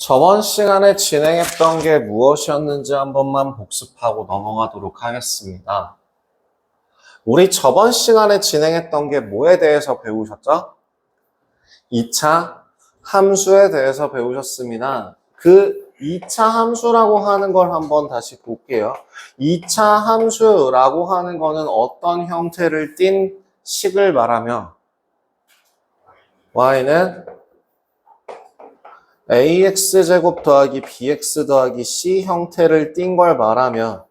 저번 시간에 진행했던 게 무엇이었는지 한 번만 복습하고 넘어가도록 하겠습니다. 우리 저번 시간에 진행했던 게 뭐에 대해서 배우셨죠? 2차 함수에 대해서 배우셨습니다. 그 2차 함수라고 하는 걸 한번 다시 볼게요. 2차 함수라고 하는 거는 어떤 형태를 띤 식을 말하며 y는 ax제곱 더하기 bx 더하기 c 형태를 띈 걸 말하며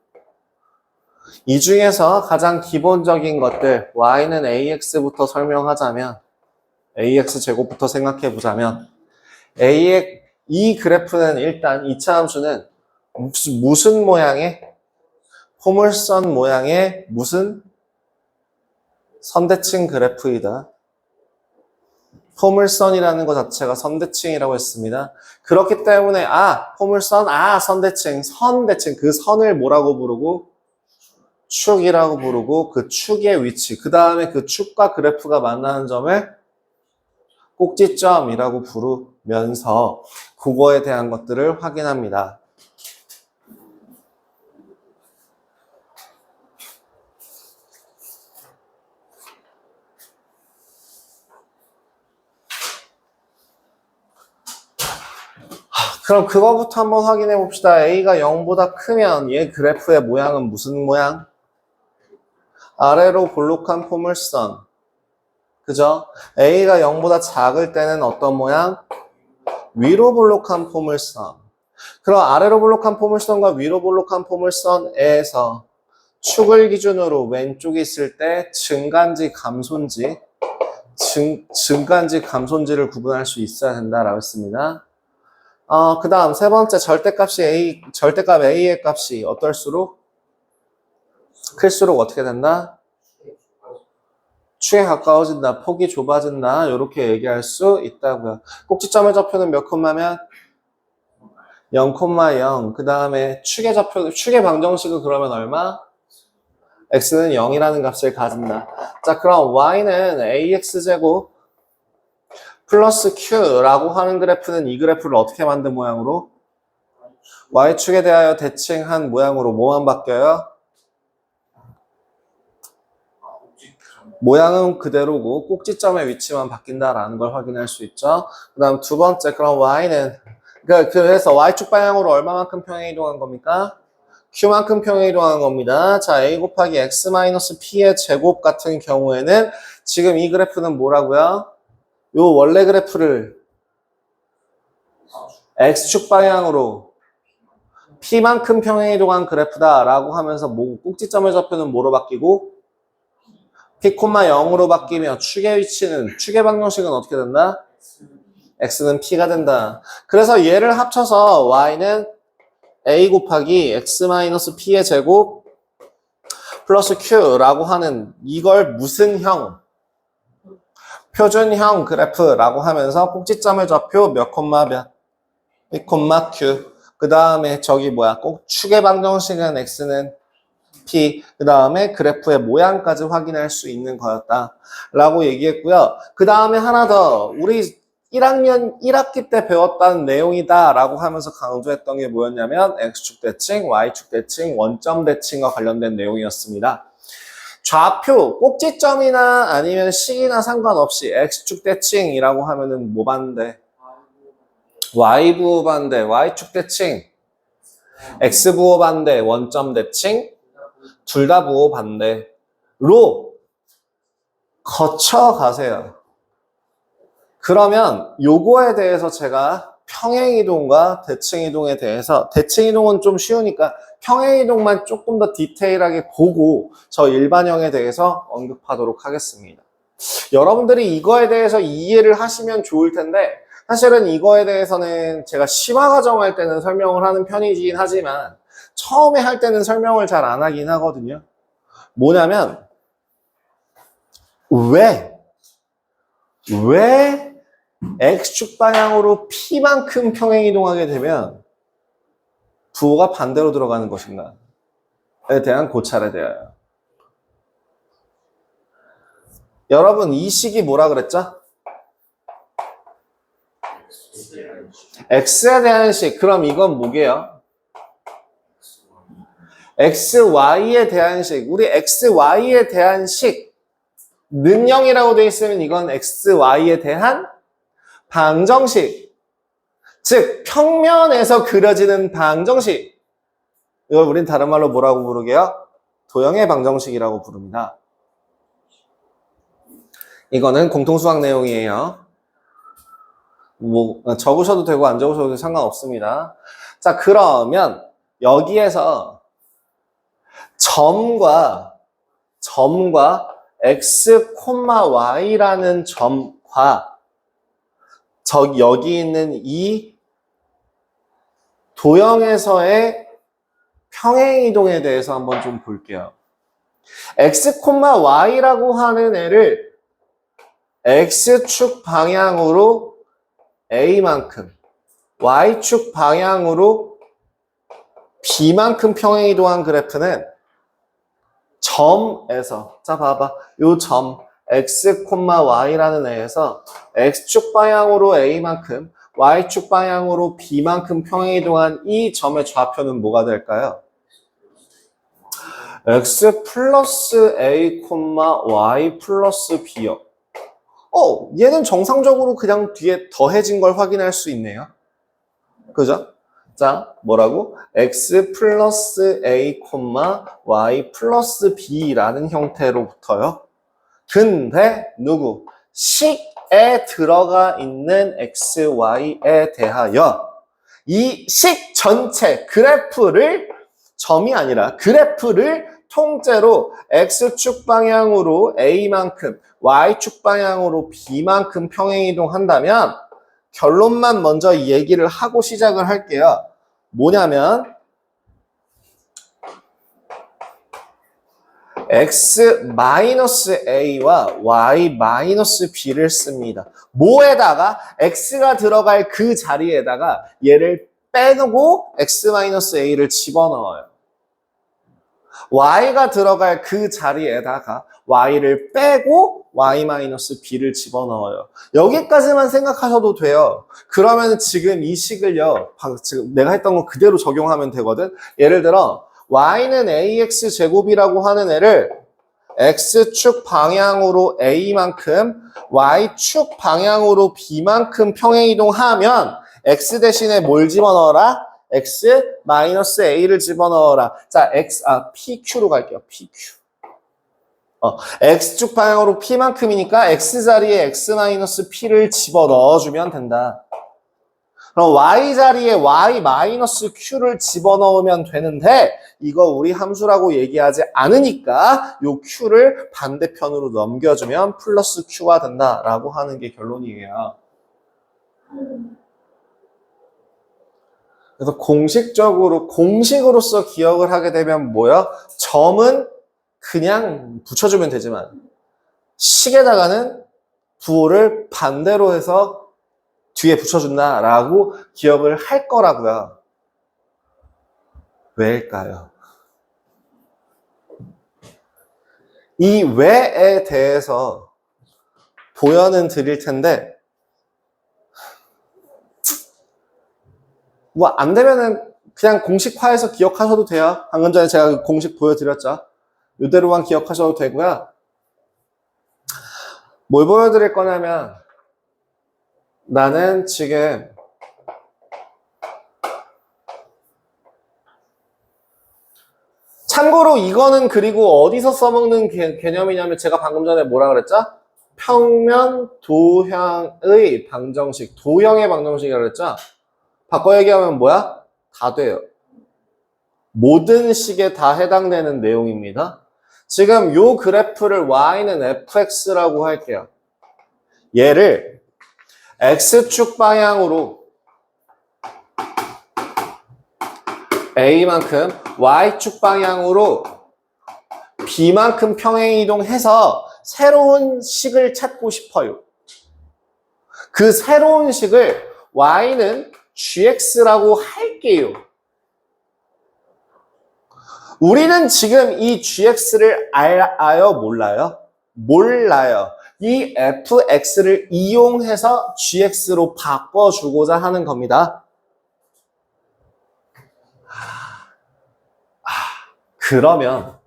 이 중에서 가장 기본적인 것들 y는 ax부터 설명하자면 ax제곱부터 생각해 보자면 이 그래프는 일단 2차 함수는 무슨 모양의 포물선 모양의 무슨 선대칭 그래프이다. 포물선이라는 것 자체가 선대칭이라고 했습니다. 그렇기 때문에 포물선, 선대칭, 선대칭 그 선을 뭐라고 부르고? 축이라고 부르고 그 축의 위치, 그 다음에 그 축과 그래프가 만나는 점을 꼭지점이라고 부르면서 그거에 대한 것들을 확인합니다. 그럼 그거부터 한번 확인해 봅시다. A가 0보다 크면 얘 그래프의 모양은 무슨 모양? 아래로 볼록한 포물선. 그죠? A가 0보다 작을 때는 어떤 모양? 위로 볼록한 포물선. 그럼 아래로 볼록한 포물선과 위로 볼록한 포물선에서 축을 기준으로 왼쪽에 있을 때 증가인지 감소인지 증가인지 감소인지를 구분할 수 있어야 된다라고 했습니다. 그 다음 세 번째 절대값 A의 값이 어떨수록? 클수록 어떻게 된다? 축에 가까워진다, 폭이 좁아진다, 이렇게 얘기할 수 있다고요. 꼭지점의 좌표는 몇 콤마면? 0,0. 그 다음에 축의 방정식은 그러면 얼마? x는 0이라는 값을 가진다. 자, 그럼 y는 ax제곱 플러스 q라고 하는 그래프는 이 그래프를 어떻게 만든 모양으로? y축에 대하여 대칭한 모양으로 뭐만 바뀌어요? 모양은 그대로고 꼭지점의 위치만 바뀐다라는 걸 확인할 수 있죠. 그 다음 두 번째, 그럼 y는 그래서 y축 방향으로 얼마만큼 평행 이동한 겁니까? q만큼 평행 이동한 겁니다. 자, a 곱하기 x-p의 제곱 같은 경우에는 지금 이 그래프는 뭐라고요? 요 원래 그래프를 x축 방향으로 p만큼 평행 이동한 그래프다라고 하면서 꼭지점의 좌표는 뭐로 바뀌고? p, 0으로 바뀌며 축의 방정식은 어떻게 된다? x는 p가 된다. 그래서 얘를 합쳐서 y는 a 곱하기 x-p의 제곱 플러스 q라고 하는 이걸 무슨 형? 표준형 그래프라고 하면서 꼭지점의 좌표 몇 콤마 몇? p, q. 그 다음에 꼭 축의 방정식은 x는 p, 그 다음에 그래프의 모양까지 확인할 수 있는 거였다 라고 얘기했고요. 그 다음에 하나 더 우리 1학년 1학기 때 배웠다는 내용이다 라고 하면서 강조했던 게 뭐였냐면 x축 대칭, y축 대칭, 원점 대칭과 관련된 내용이었습니다. 좌표, 꼭지점이나 아니면 식이나 상관없이 x축 대칭이라고 하면은 뭐 반대? y부호 반대, y축 대칭, x부호 반대, 원점 대칭, 둘 다 부호 반대로 거쳐가세요. 그러면 요거에 대해서 제가 평행이동과 대칭이동에 대해서 대칭이동은 좀 쉬우니까 평행이동만 조금 더 디테일하게 보고 저 일반형에 대해서 언급하도록 하겠습니다. 여러분들이 이거에 대해서 이해를 하시면 좋을 텐데 사실은 이거에 대해서는 제가 심화과정 할 때는 설명을 하는 편이긴 하지만 처음에 할 때는 설명을 잘 안 하긴 하거든요. 뭐냐면 왜 x축 방향으로 p만큼 평행 이동하게 되면 부호가 반대로 들어가는 것인가에 대한 고찰에 대하여. 여러분 이 식이 뭐라 그랬죠? x에 대한 식. 그럼 이건 뭐게요? xy에 대한 식. 우리 xy에 대한 식. 는 0이라고 되어 있으면 이건 xy에 대한 방정식. 즉 평면에서 그려지는 방정식. 이걸 우린 다른 말로 뭐라고 부르게요? 도형의 방정식이라고 부릅니다. 이거는 공통수학 내용이에요. 뭐 적으셔도 되고 안 적으셔도 상관없습니다. 자, 그러면 여기에서 점과 x, y라는 점과 여기 있는 이 도형에서의 평행이동에 대해서 한번 좀 볼게요. x, y라고 하는 애를 x축 방향으로 a만큼, y축 방향으로 b만큼 평행이동한 그래프는 점에서, 자 봐봐, 요 점 x, y라는 애에서 x축 방향으로 a만큼, y축 방향으로 b만큼 평행이동한 이 점의 좌표는 뭐가 될까요? x 플러스 a, y 플러스 b요. 얘는 정상적으로 그냥 뒤에 더해진 걸 확인할 수 있네요. 그죠? 자, 뭐라고? x 플러스 a, y 플러스 b라는 형태로부터요. 근데 누구? 식에 들어가 있는 x, y에 대하여 이 식 전체 그래프를 점이 아니라 그래프를 통째로 x축 방향으로 a만큼 y축 방향으로 b만큼 평행이동한다면 결론만 먼저 얘기를 하고 시작을 할게요. 뭐냐면 x-a와 y-b를 씁니다. 뭐에다가 x가 들어갈 그 자리에다가 얘를 빼고 x-a를 집어넣어요. y가 들어갈 그 자리에다가 y를 빼고 y-b를 집어넣어요. 여기까지만 생각하셔도 돼요. 그러면 지금 이 식을요, 지금 내가 했던 거 그대로 적용하면 되거든. 예를 들어 y는 ax 제곱이라고 하는 애를 x축 방향으로 a만큼 y축 방향으로 b만큼 평행이동하면 x 대신에 뭘 집어넣어라? x-a를 집어넣어라. 자, pq로 갈게요. pq. x축 방향으로 p만큼이니까 x 자리에 x-p를 집어넣어주면 된다. 그럼 y 자리에 y-q를 집어넣으면 되는데 이거 우리 함수라고 얘기하지 않으니까 요 q를 반대편으로 넘겨주면 플러스 q가 된다라고 하는 게 결론이에요. 그래서 공식으로서 기억을 하게 되면 뭐야? 점은 그냥 붙여주면 되지만 식에다가는 부호를 반대로 해서 뒤에 붙여준다라고 기억을 할 거라고요. 왜일까요? 이 왜에 대해서 보여는 드릴 텐데 뭐 안 되면은 그냥 공식화해서 기억하셔도 돼요. 방금 전에 제가 공식 보여드렸죠. 이대로만 기억하셔도 되고요. 뭘 보여드릴 거냐면 나는 지금 참고로 이거는 그리고 어디서 써먹는 개념이냐면 제가 방금 전에 뭐라 그랬죠? 평면 도형의 방정식, 도형의 방정식이라고 그랬죠? 바꿔 얘기하면 뭐야? 다 돼요. 모든 식에 다 해당되는 내용입니다. 지금 요 그래프를 y는 fx라고 할게요. 얘를 x축 방향으로 a만큼 y축 방향으로 b만큼 평행이동해서 새로운 식을 찾고 싶어요. 그 새로운 식을 y는 gx라고 할게요. 우리는 지금 이 gx를 알아요? 몰라요? 몰라요. 이 fx를 이용해서 gx로 바꿔주고자 하는 겁니다. 그러면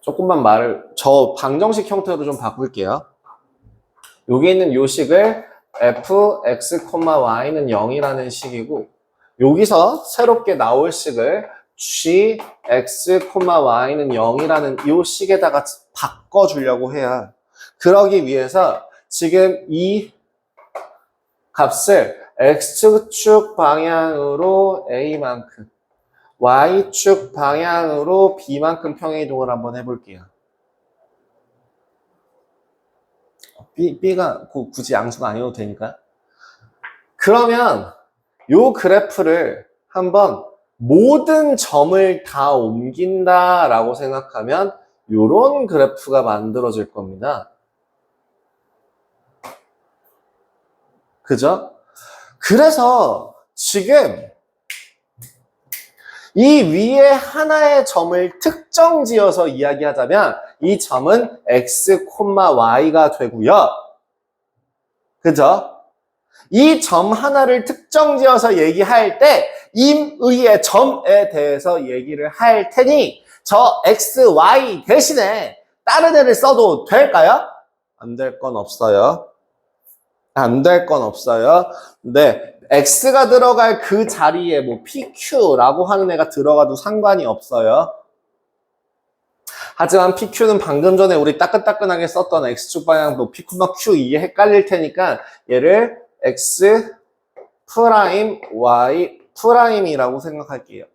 조금만 저 방정식 형태로 좀 바꿀게요. 여기 있는 요 식을 fx, y는 0이라는 식이고, 여기서 새롭게 나올 식을 gx, y는 0이라는 요 식에다가 바꿔주려고 해요. 그러기 위해서 지금 이 값을 x축 방향으로 a만큼, y축 방향으로 b만큼 평행이동을 한번 해볼게요. B가 굳이 양수가 아니어도 되니까. 그러면 요 그래프를 한번 모든 점을 다 옮긴다라고 생각하면 요런 그래프가 만들어질 겁니다. 그죠? 그래서 지금 이 위에 하나의 점을 특정 지어서 이야기하자면 이 점은 x, y가 되고요. 그죠? 이 점 하나를 특정 지어서 얘기할 때 임의의 점에 대해서 얘기를 할 테니 저 x, y 대신에 다른 애를 써도 될까요? 안 될 건 없어요. 안 될 건 없어요. 네, x가 들어갈 그 자리에 뭐 pq라고 하는 애가 들어가도 상관이 없어요. 하지만 pq는 방금 전에 우리 따끈따끈하게 썼던 x축 방향 뭐 p, q 이게 헷갈릴 테니까 얘를 x 프라임 y 프라임이라고 생각할게요.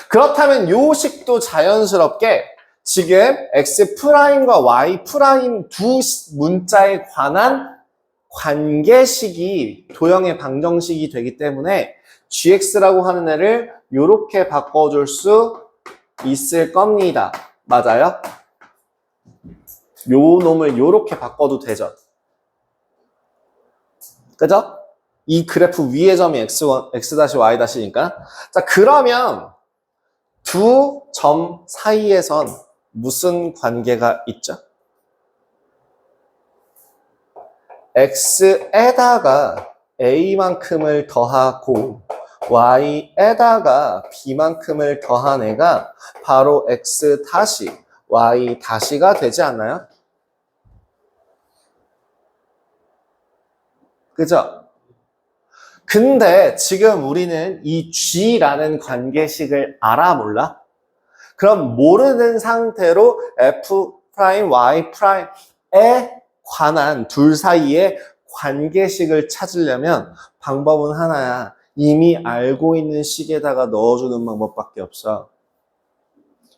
그렇다면 요 식도 자연스럽게 지금 x 프라임과 y 프라임 두 문자에 관한 관계식이 도형의 방정식이 되기 때문에 gx라고 하는 애를 이렇게 바꿔줄 수 있을 겁니다. 맞아요? 요 놈을 이렇게 바꿔도 되죠. 그죠? 이 그래프 위의 점이 x-y-니까. 자, 그러면 두 점 사이에선 무슨 관계가 있죠? x에다가 a만큼을 더하고 y에다가 b만큼을 더한 애가 바로 x 다시 y 다시가 되지 않나요? 그죠? 근데 지금 우리는 이 g라는 관계식을 알아 몰라? 그럼 모르는 상태로 f 프라임 y 프라임에 관한 둘 사이의 관계식을 찾으려면 방법은 하나야. 이미 알고 있는 식에다가 넣어주는 방법밖에 없어.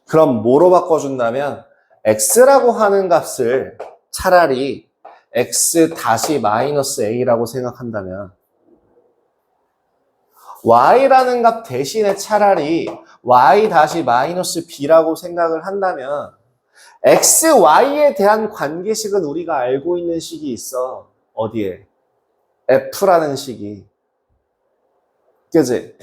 그럼 뭐로 바꿔준다면 x라고 하는 값을 차라리 x 다시 마이너스 a라고 생각한다면 y라는 값 대신에 차라리 y 다시 마이너스 b라고 생각을 한다면 x, y에 대한 관계식은 우리가 알고 있는 식이 있어. 어디에? f라는 식이. 그지?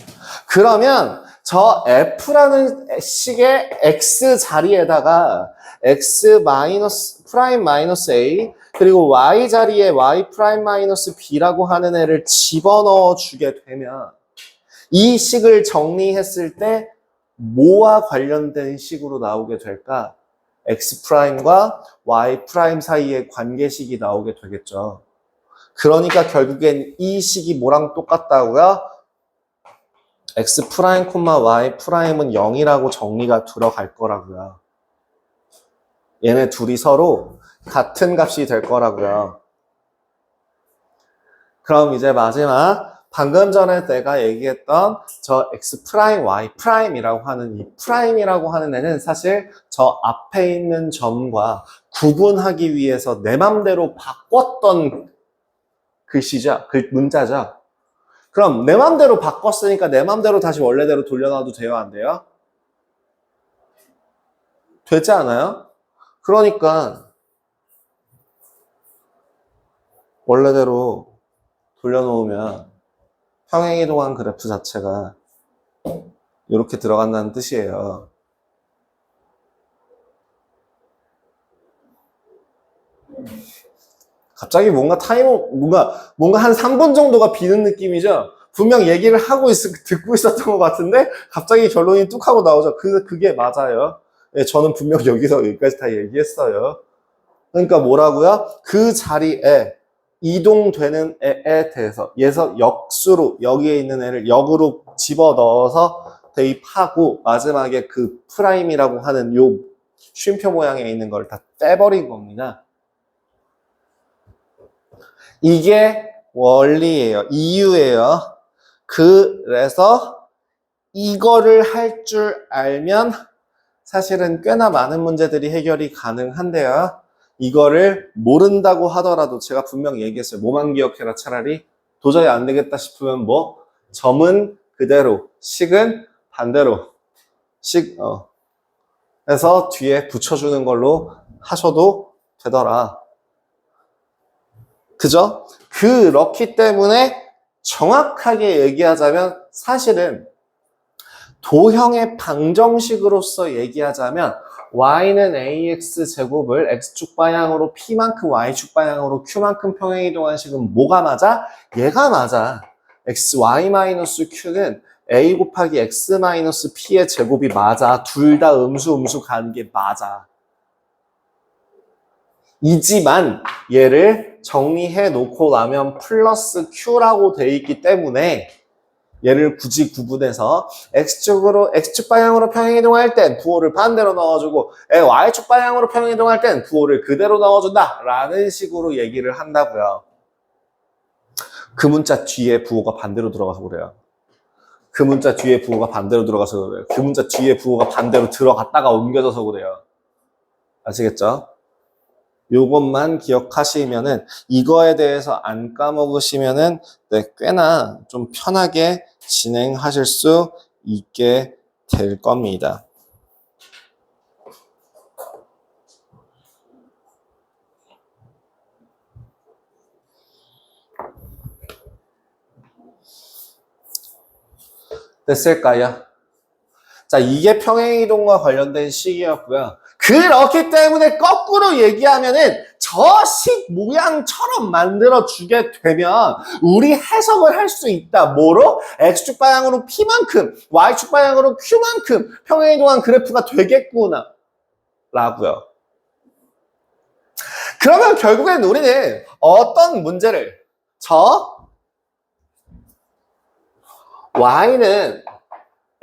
그러면 저 f라는 식의 x 자리에다가 x 마이너스 프라임 마이너스 a 그리고 y 자리에 y 프라임 마이너스 b라고 하는 애를 집어넣어 주게 되면 이 식을 정리했을 때 뭐와 관련된 식으로 나오게 될까? x 프라임과 y 프라임 사이의 관계식이 나오게 되겠죠. 그러니까 결국엔 이 식이 뭐랑 똑같다고요? x 프라임, y 프라임은 0이라고 정리가 들어갈 거라고요. 얘네 둘이 서로 같은 값이 될 거라고요. 그럼 이제 마지막 방금 전에 내가 얘기했던 저 x 프라임, y 프라임이라고 하는 이 프라임이라고 하는 애는 사실 저 앞에 있는 점과 구분하기 위해서 내 맘대로 바꿨던 글씨죠. 문자죠. 그럼 내 맘대로 바꿨으니까 내 맘대로 다시 원래대로 돌려놔도 돼요? 안 돼요? 되지 않아요? 그러니까 원래대로 돌려놓으면 평행이동한 그래프 자체가 이렇게 들어간다는 뜻이에요. 갑자기 뭔가 뭔가 한 3분 정도가 비는 느낌이죠? 분명 얘기를 듣고 있었던 것 같은데, 갑자기 결론이 뚝 하고 나오죠. 그게 맞아요. 예, 저는 분명 여기서 여기까지 다 얘기했어요. 그러니까 뭐라고요? 그 자리에 이동되는 애에 대해서, 얘서 역수로, 여기에 있는 애를 역으로 집어 넣어서 대입하고, 마지막에 그 프라임이라고 하는 요 쉼표 모양에 있는 걸 다 떼버린 겁니다. 이게 원리예요. 이유예요. 그래서 이거를 할 줄 알면 사실은 꽤나 많은 문제들이 해결이 가능한데요. 이거를 모른다고 하더라도 제가 분명히 얘기했어요. 뭐만 기억해라 차라리. 도저히 안 되겠다 싶으면 점은 그대로, 식은 반대로. 해서 뒤에 붙여주는 걸로 하셔도 되더라. 그죠? 그렇기 때문에 정확하게 얘기하자면 사실은 도형의 방정식으로서 얘기하자면 y는 ax 제곱을 x축 방향으로 p만큼 y축 방향으로 q만큼 평행이동한 식은 뭐가 맞아? 얘가 맞아. y-q는 a 곱하기 x-p의 제곱이 맞아. 둘 다 음수 가는 게 맞아. 이지만 얘를 정리해 놓고 나면 플러스 q라고 돼 있기 때문에 얘를 굳이 구분해서 x축 방향으로 평행이동할 땐 부호를 반대로 넣어주고 y축 방향으로 평행이동할 땐 부호를 그대로 넣어준다 라는 식으로 얘기를 한다고요. 그 문자 뒤에 부호가 반대로 들어가서 그래요. 그 문자 뒤에 부호가 반대로 들어가서 그래요. 그 문자 뒤에 부호가 반대로 들어갔다가 옮겨져서 그래요. 아시겠죠? 요것만 기억하시면은 이거에 대해서 안 까먹으시면은 꽤나 좀 편하게 진행하실 수 있게 될 겁니다. 됐을까요? 자, 이게 평행이동과 관련된 식이었고요. 그렇기 때문에 거꾸로 얘기하면은 저 식 모양처럼 만들어주게 되면 우리 해석을 할 수 있다. 뭐로? X축 방향으로 P만큼, Y축 방향으로 Q만큼 평행이동한 그래프가 되겠구나. 라고요. 그러면 결국엔 우리는 어떤 문제를 Y는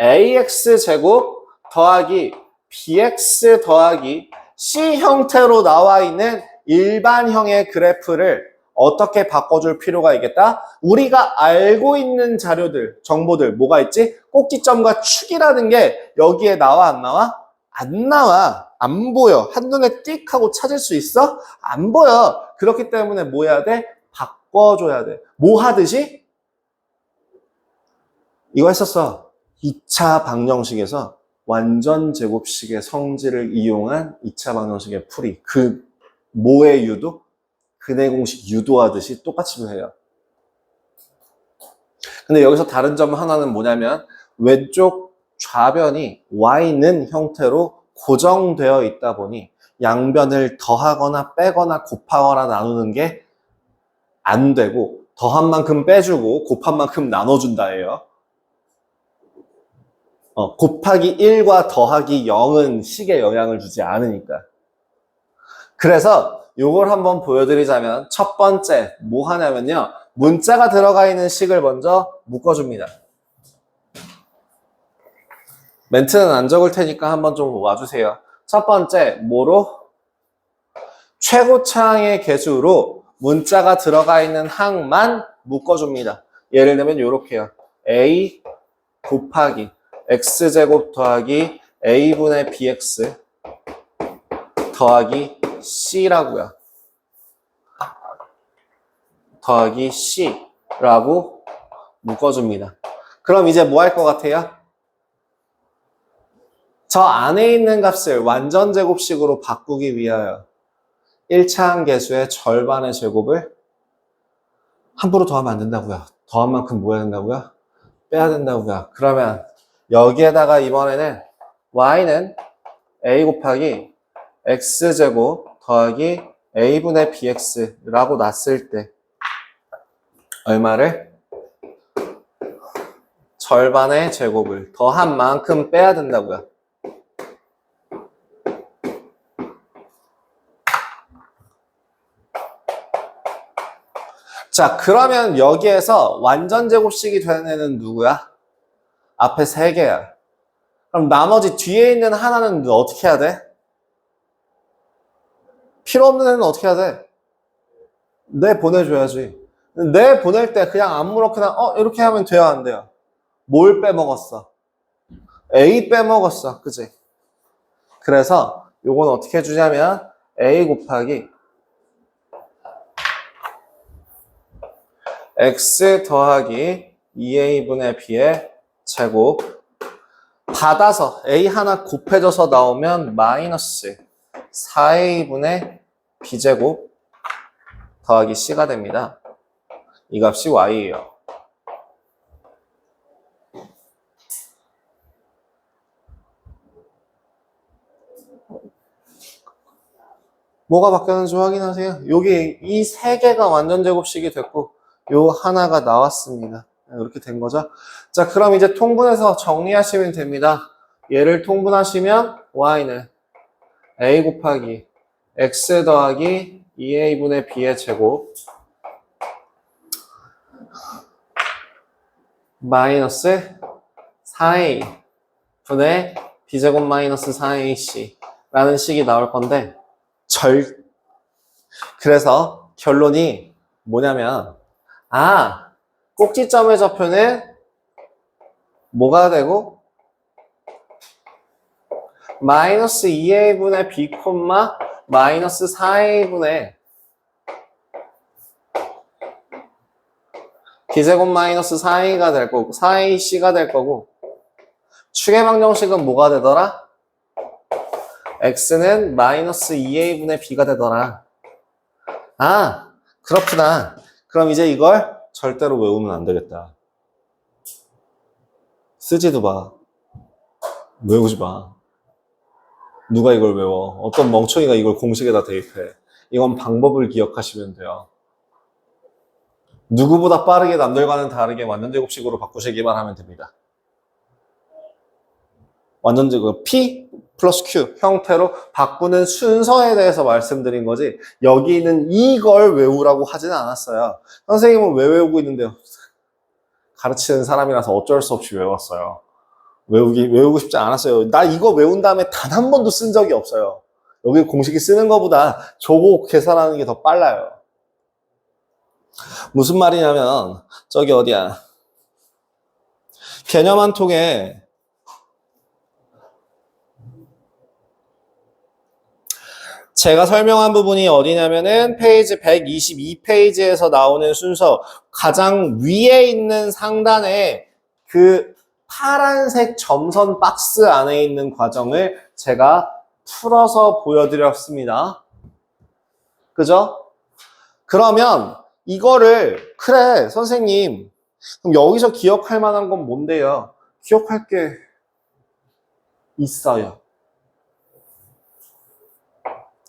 AX제곱 더하기 BX 더하기 C 형태로 나와 있는 일반형의 그래프를 어떻게 바꿔줄 필요가 있겠다? 우리가 알고 있는 자료들, 정보들 뭐가 있지? 꼭지점과 축이라는 게 여기에 나와 안 나와? 안 나와. 안 보여. 한눈에 띡 하고 찾을 수 있어? 안 보여. 그렇기 때문에 뭐 해야 돼? 바꿔줘야 돼. 뭐 하듯이? 이거 했었어. 2차 방정식에서 완전 제곱식의 성질을 이용한 2차 방정식의 풀이. 그 뭐의 유도? 근해 공식 유도하듯이 똑같이 해요. 근데 여기서 다른 점 하나는 뭐냐면 왼쪽 좌변이 y는 형태로 고정되어 있다 보니 양변을 더하거나 빼거나 곱하거나 나누는 게 안 되고 더한 만큼 빼주고 곱한 만큼 나눠준다예요. 곱하기 1과 더하기 0은 식에 영향을 주지 않으니까. 그래서 요걸 한번 보여드리자면 첫 번째 뭐 하냐면요. 문자가 들어가 있는 식을 먼저 묶어줍니다. 멘트는 안 적을 테니까 한번 좀 와주세요. 첫 번째 뭐로? 최고차항의 개수로 문자가 들어가 있는 항만 묶어줍니다. 예를 들면 요렇게요. a 곱하기 x제곱 더하기 a분의 bx 더하기 c라고요. 더하기 c라고 묶어줍니다. 그럼 이제 뭐 할 것 같아요? 저 안에 있는 값을 완전 제곱식으로 바꾸기 위하여 1차항 개수의 절반의 제곱을 함부로 더하면 안 된다고요. 더한 만큼 뭐 해야 된다고요? 빼야 된다고요. 그러면 여기에다가 이번에는 y는 a 곱하기 x제곱 더하기 a분의 bx라고 놨을 때 얼마를? 절반의 제곱을 더한 만큼 빼야 된다고요. 자, 그러면 여기에서 완전 제곱식이 되는 애는 누구야? 앞에 3개야. 그럼 나머지 뒤에 있는 하나는 어떻게 해야 돼? 필요 없는 애는 어떻게 해야 돼? 내 보내줘야지. 내 보낼 때 그냥 아무렇게나 이렇게 하면 돼요, 안 돼요? 뭘 빼먹었어? A 빼먹었어, 그지? 그래서 요건 어떻게 해주냐면 A 곱하기 X 더하기 2A분의 B의 제곱 받아서 A 하나 곱해져서 나오면 마이너스 4A분의 B제곱 더하기 C가 됩니다. 이 값이 Y예요. 뭐가 바뀌었는지 확인하세요. 여기 이 3개가 완전 제곱식이 됐고 요 하나가 나왔습니다. 이렇게 된 거죠. 자, 그럼 이제 통분해서 정리하시면 됩니다. 얘를 통분하시면 y는 a 곱하기 x 더하기 2a분의 b의 제곱 마이너스 4a 분의 b제곱 마이너스 4ac 라는 식이 나올 건데 그래서 결론이 뭐냐면 꼭지점의 좌표는 뭐가 되고 마이너스 2a분의 b, 마이너스 4a분의 b제곱 마이너스 4a가 될 거고 4ac가 될 거고 축의 방정식은 뭐가 되더라? x는 마이너스 2a분의 b가 되더라. 그렇구나. 그럼 이제 이걸 절대로 외우면 안 되겠다. 쓰지도 마. 외우지 마. 누가 이걸 외워? 어떤 멍청이가 이걸 공식에다 대입해. 이건 방법을 기억하시면 돼요. 누구보다 빠르게 남들과는 다르게 완전제곱식으로 바꾸시기만 하면 됩니다. 완전제곱 P 플러스 Q 형태로 바꾸는 순서에 대해서 말씀드린 거지 여기는 이걸 외우라고 하지는 않았어요. 선생님은 왜 외우고 있는데요? 가르치는 사람이라서 어쩔 수 없이 외웠어요. 외우고 싶지 않았어요. 나 이거 외운 다음에 단 한 번도 쓴 적이 없어요. 여기 공식이 쓰는 것보다 저거 계산하는 게 더 빨라요. 무슨 말이냐면 저기 어디야 개념 한 통에 제가 설명한 부분이 어디냐면은 페이지 122페이지에서 나오는 순서 가장 위에 있는 상단에 그 파란색 점선 박스 안에 있는 과정을 제가 풀어서 보여드렸습니다. 그죠? 그러면 이거를 그래 선생님 그럼 여기서 기억할 만한 건 뭔데요? 기억할 게 있어요.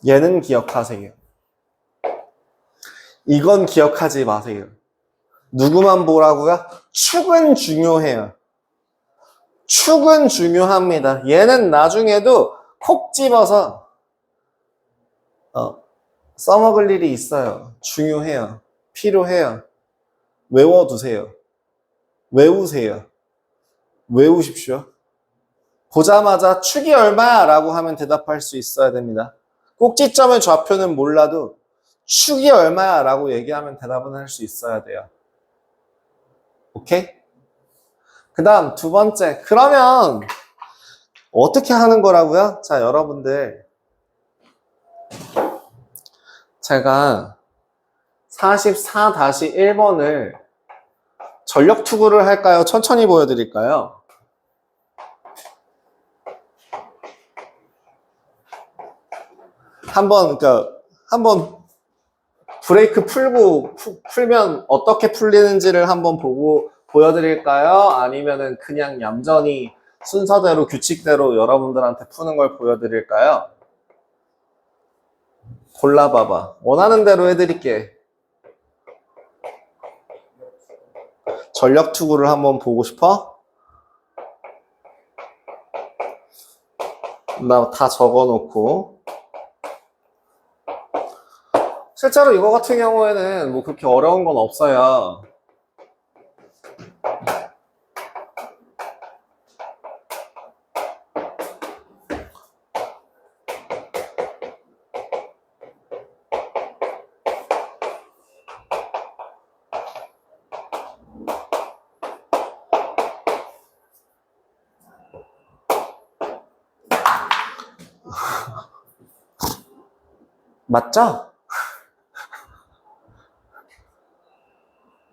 얘는 기억하세요. 이건 기억하지 마세요. 누구만 보라고요? 축은 중요해요. 축은 중요합니다. 얘는 나중에도 콕 집어서 써먹을 일이 있어요. 중요해요. 필요해요. 외워두세요. 외우세요. 외우십시오. 보자마자 축이 얼마야? 라고 하면 대답할 수 있어야 됩니다. 꼭지점의 좌표는 몰라도 축이 얼마야? 라고 얘기하면 대답은 할 수 있어야 돼요. 오케이? 그 다음 두 번째. 그러면 어떻게 하는 거라고요? 자, 여러분들. 제가 44-1번을 전력 투구를 할까요? 천천히 보여드릴까요? 한번 브레이크 풀면 어떻게 풀리는지를 한번 보여드릴까요? 아니면은 그냥 얌전히 순서대로 규칙대로 여러분들한테 푸는 걸 보여드릴까요? 골라봐봐. 원하는 대로 해드릴게. 전력 투구를 한번 보고 싶어? 나 다 적어놓고. 실제로 이거 같은 경우에는 뭐 그렇게 어려운 건 없어요. 맞죠?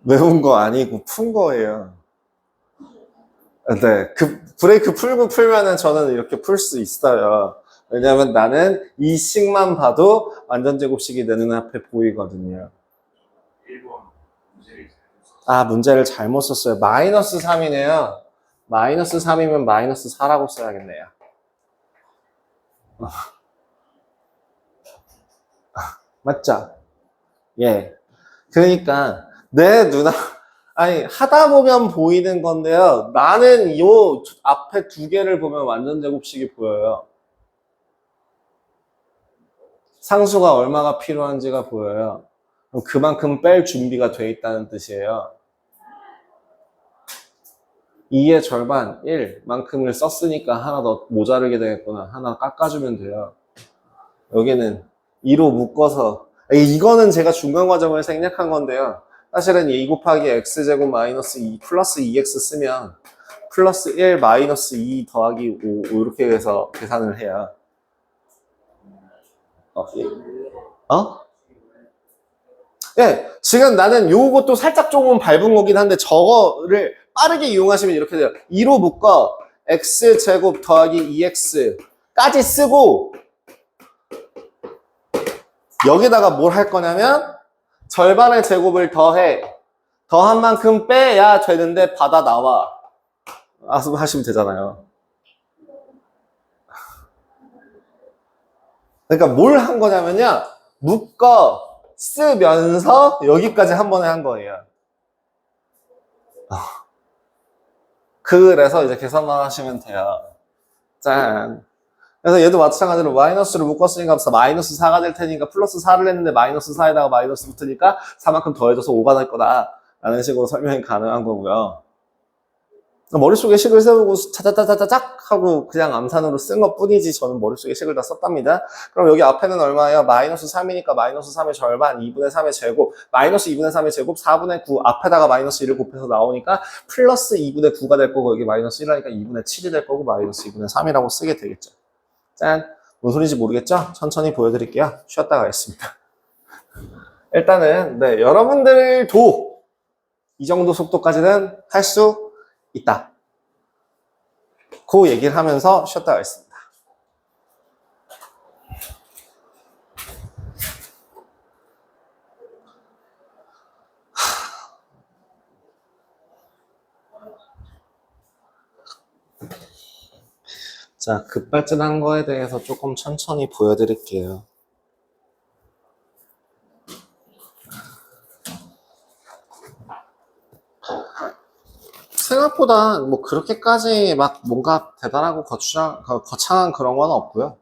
외운 거 아니고 푼 거예요. 네, 그 브레이크 풀고 풀면은 저는 이렇게 풀 수 있어요. 왜냐면 나는 이 식만 봐도 완전 제곱식이 내 눈앞에 보이거든요. 1번 문제를 아, 문제를 잘못 썼어요. 마이너스 3이네요. 마이너스 3이면 마이너스 4라고 써야겠네요. 맞죠? 예. 그러니까 내 눈앞 아니 하다 보면 보이는 건데요. 나는 요 앞에 두 개를 보면 완전 제곱식이 보여요. 상수가 얼마가 필요한지가 보여요. 그럼 그만큼 뺄 준비가 돼 있다는 뜻이에요. 2의 절반 1만큼을 썼으니까 하나 더 모자르게 되겠구나. 하나 깎아주면 돼요. 여기는 2로 묶어서 이거는 제가 중간 과정을 생략한 건데요. 사실은 2 곱하기 x제곱 마이너스 2 플러스 2x 쓰면 플러스 1 마이너스 2 더하기 5 이렇게 해서 계산을 해요. 예, 지금 나는 요것도 살짝 조금 밟은 거긴 한데 저거를 빠르게 이용하시면 이렇게 돼요. 2로 묶어 x제곱 더하기 2x까지 쓰고 여기다가 뭘 할 거냐면 절반의 제곱을 더해. 더한 만큼 빼야 되는데 받아 나와. 하시면 되잖아요. 그러니까 뭘 한 거냐면요. 묶어 쓰면서 여기까지 한 번에 한 거예요. 그래서 이제 계산만 하시면 돼요. 짠. 그래서 얘도 마찬가지로 마이너스를 묶었으니까 마이너스 4가 될 테니까 플러스 4를 했는데 마이너스 4에다가 마이너스 붙으니까 4만큼 더해져서 5가 될 거다 라는 식으로 설명이 가능한 거고요. 머릿속에 식을 세우고 차차차차짝 하고 그냥 암산으로 쓴 것 뿐이지 저는 머릿속에 식을 다 썼답니다. 그럼 여기 앞에는 얼마예요? 마이너스 3이니까 마이너스 3의 절반 2분의 3의 제곱 마이너스 2분의 3의 제곱 4분의 9 앞에다가 마이너스 1을 곱해서 나오니까 플러스 2분의 9가 될 거고 여기 마이너스 1하니까 2분의 7이 될 거고 마이너스 2분의 3이라고 쓰게 되겠죠. 짠! 뭔 소리인지 모르겠죠? 천천히 보여드릴게요. 쉬었다 가겠습니다. 일단은 네, 여러분들도 이 정도 속도까지는 할 수 있다. 그 얘기를 하면서 쉬었다 가겠습니다. 자, 급발진한 거에 대해서 조금 천천히 보여드릴게요. 생각보다 뭐 그렇게까지 막 뭔가 대단하고 거창한 그런 건 없고요.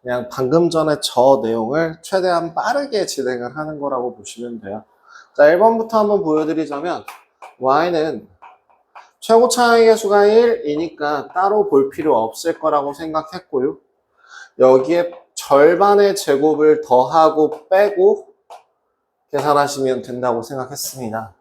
그냥 방금 전에 저 내용을 최대한 빠르게 진행을 하는 거라고 보시면 돼요. 자, 1번부터 한번 보여드리자면 y는 최고 차항의 수가 1이니까 따로 볼 필요 없을 거라고 생각했고요. 여기에 절반의 제곱을 더하고 빼고 계산하시면 된다고 생각했습니다.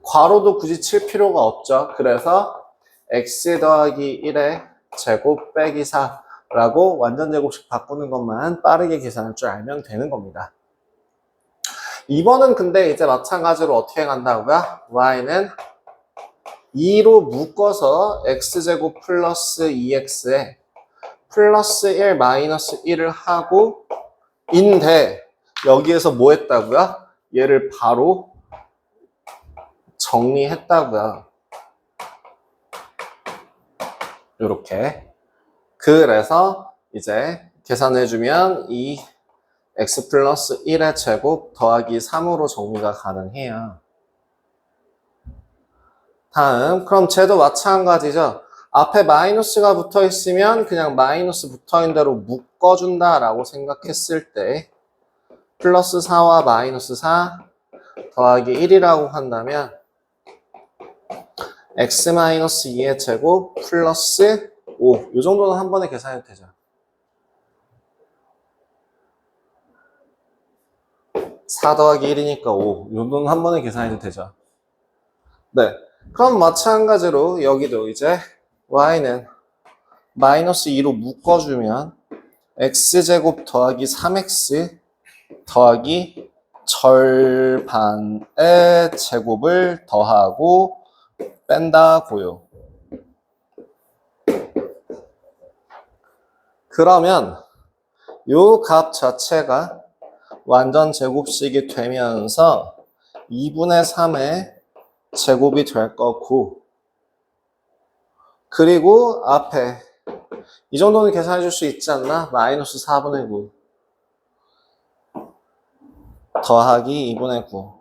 괄호도 굳이 칠 필요가 없죠. 그래서 x 더하기 1의 제곱 빼기 4라고 완전 제곱식 바꾸는 것만 빠르게 계산할 줄 알면 되는 겁니다. 2번은 근데 이제 마찬가지로 어떻게 간다고요? y는 2로 묶어서 x제곱 플러스 2x에 플러스 1 마이너스 1을 하고 인데 여기에서 뭐 했다고요? 얘를 바로 정리했다고요. 이렇게. 그래서 이제 계산해주면 이 x 플러스 1의 제곱 더하기 3으로 정리가 가능해요. 다음, 그럼 쟤도 마찬가지죠. 앞에 마이너스가 붙어 있으면 그냥 마이너스 붙어 있는 대로 묶어준다 라고 생각했을 때 플러스 4와 마이너스 4 더하기 1이라고 한다면 x-2의 제곱 플러스 5 이 정도는 한 번에 계산해도 되죠. 4 더하기 1이니까 5 이 정도는 한 번에 계산해도 되죠. 네, 그럼 마찬가지로 여기도 이제 y는 마이너스 2로 묶어주면 x제곱 더하기 3x 더하기 절반의 제곱을 더하고 뺀다고요. 그러면 요 값 자체가 완전 제곱식이 되면서 2분의 3의 제곱이 될 거고, 그리고 앞에 이 정도는 계산해 줄 수 있지 않나? 마이너스 4분의 9 더하기 2분의 9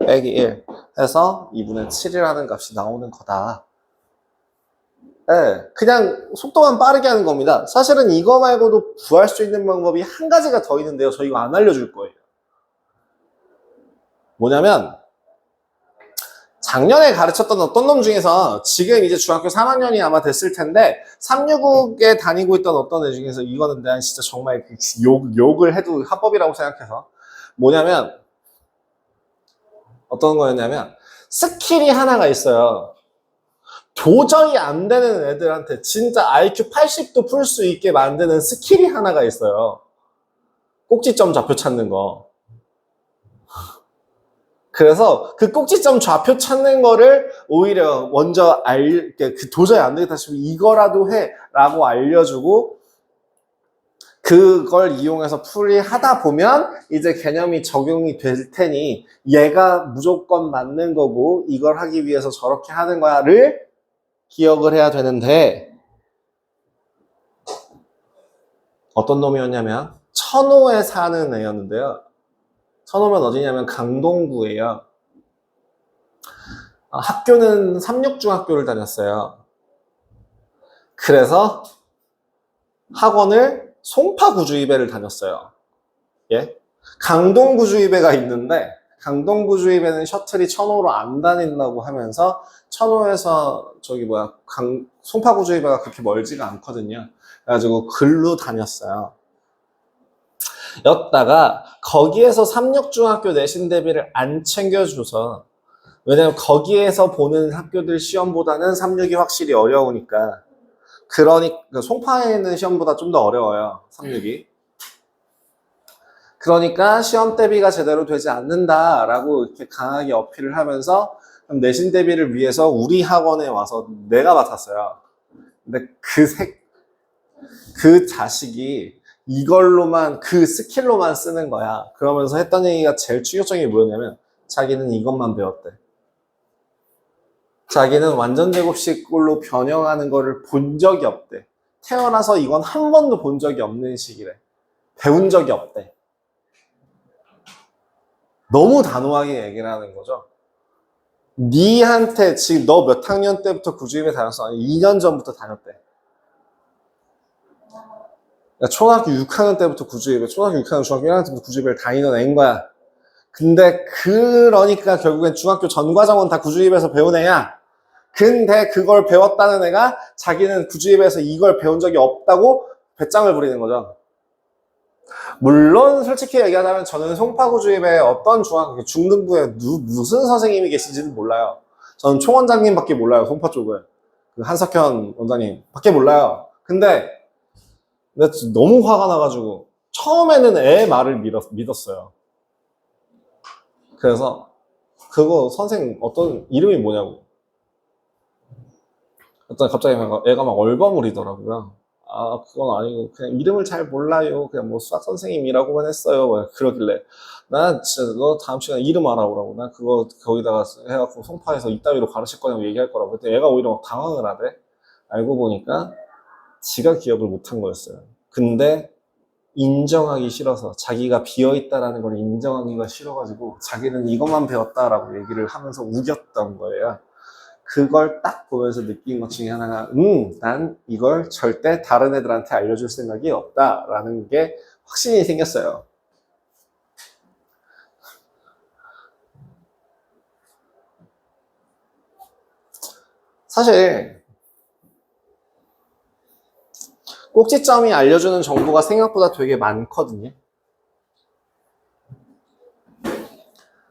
빼기 1 해서 2분의 7이라는 값이 나오는 거다. 네, 그냥 속도만 빠르게 하는 겁니다. 사실은 이거 말고도 구할 수 있는 방법이 한 가지가 더 있는데요. 저 이거 안 알려줄 거예요. 뭐냐면 작년에 가르쳤던 어떤 놈 중에서 지금 이제 중학교 3학년이 아마 됐을 텐데 365에 다니고 있던 어떤 애 중에서 이거는 내가 진짜 정말 욕을 해도 합법이라고 생각해서 뭐냐면 어떤 거였냐면 스킬이 하나가 있어요. 도저히 안 되는 애들한테 진짜 IQ 80도 풀 수 있게 만드는 스킬이 하나가 있어요. 꼭지점 좌표 찾는 거. 그래서 그 꼭지점 좌표 찾는 거를 오히려 먼저 그 도저히 안 되겠다 싶으면 이거라도 해 라고 알려주고 그걸 이용해서 풀이하다 보면 이제 개념이 적용이 될 테니 얘가 무조건 맞는 거고 이걸 하기 위해서 저렇게 하는 거야를 기억을 해야 되는데 어떤 놈이었냐면 천호에 사는 애였는데요. 천호면 어디냐면 강동구예요. 학교는 삼육중학교를 다녔어요. 그래서 학원을 송파구주입회를 다녔어요. 예? 강동구주입회가 있는데 강동구주입회는 셔틀이 천호로 안 다닌다고 하면서 천호에서 송파구주입회가 그렇게 멀지가 않거든요. 그래가지고 글로 다녔어요. 였다가 거기에서 삼육중학교 내신 대비를 안 챙겨줘서 왜냐면 거기에서 보는 학교들 시험보다는 삼육이 확실히 어려우니까 그러니까 송파에 있는 시험보다 좀 더 어려워요. 삼육이. 그러니까 시험 대비가 제대로 되지 않는다라고 이렇게 강하게 어필을 하면서 내신 대비를 위해서 우리 학원에 와서 내가 맡았어요. 근데 그 자식이 이걸로만 그 스킬로만 쓰는 거야. 그러면서 했던 얘기가 제일 충격적인 게 뭐였냐면 자기는 이것만 배웠대. 자기는 완전 제곱식으로 변형하는 거를 본 적이 없대. 태어나서 이건 한 번도 본 적이 없는 식이래. 배운 적이 없대. 너무 단호하게 얘기를 하는 거죠. 니한테 지금 너 몇 학년 때부터 구주입에 다녔어? 아니 2년 전부터 다녔대. 그러니까 초등학교 6학년 때부터 구주입에, 초등학교 6학년, 중학교 1학년 때부터 구주입을 다니던 애인 거야. 근데 그러니까 결국엔 중학교 전 과정은 다 구주입에서 배운 애야. 근데 그걸 배웠다는 애가 자기는 구주입에서 이걸 배운 적이 없다고 배짱을 부리는 거죠. 물론 솔직히 얘기하자면 저는 송파구주입에 어떤 중등부에 무슨 선생님이 계신지는 몰라요. 저는 총원장님밖에 몰라요. 송파 쪽에. 그 한석현 원장님 밖에 몰라요. 근데 내가 너무 화가 나가지고 처음에는 애 말을 믿었어요. 그래서 그거 선생님 어떤 이름이 뭐냐고. 일단 갑자기 애가 막 얼버무리더라고요. 아, 그건 아니고 그냥 이름을 잘 몰라요. 그냥 뭐 수학 선생님이라고만 했어요. 막 그러길래 나 진짜 너 다음 시간에 이름 알아보라고. 나 그거 거기다가 해갖고 송파에서 이따위로 가르칠 거냐고 얘기할 거라고. 그때 애가 오히려 막 당황을 하대. 알고 보니까 지가 기억을 못한 거였어요. 근데 인정하기 싫어서 자기가 비어있다라는 걸 인정하기가 싫어가지고 자기는 이것만 배웠다라고 얘기를 하면서 우겼던 거예요. 그걸 딱 보면서 느낀 것 중에 하나가 난 이걸 절대 다른 애들한테 알려줄 생각이 없다라는 게 확신이 생겼어요. 사실 꼭지점이 알려주는 정보가 생각보다 되게 많거든요.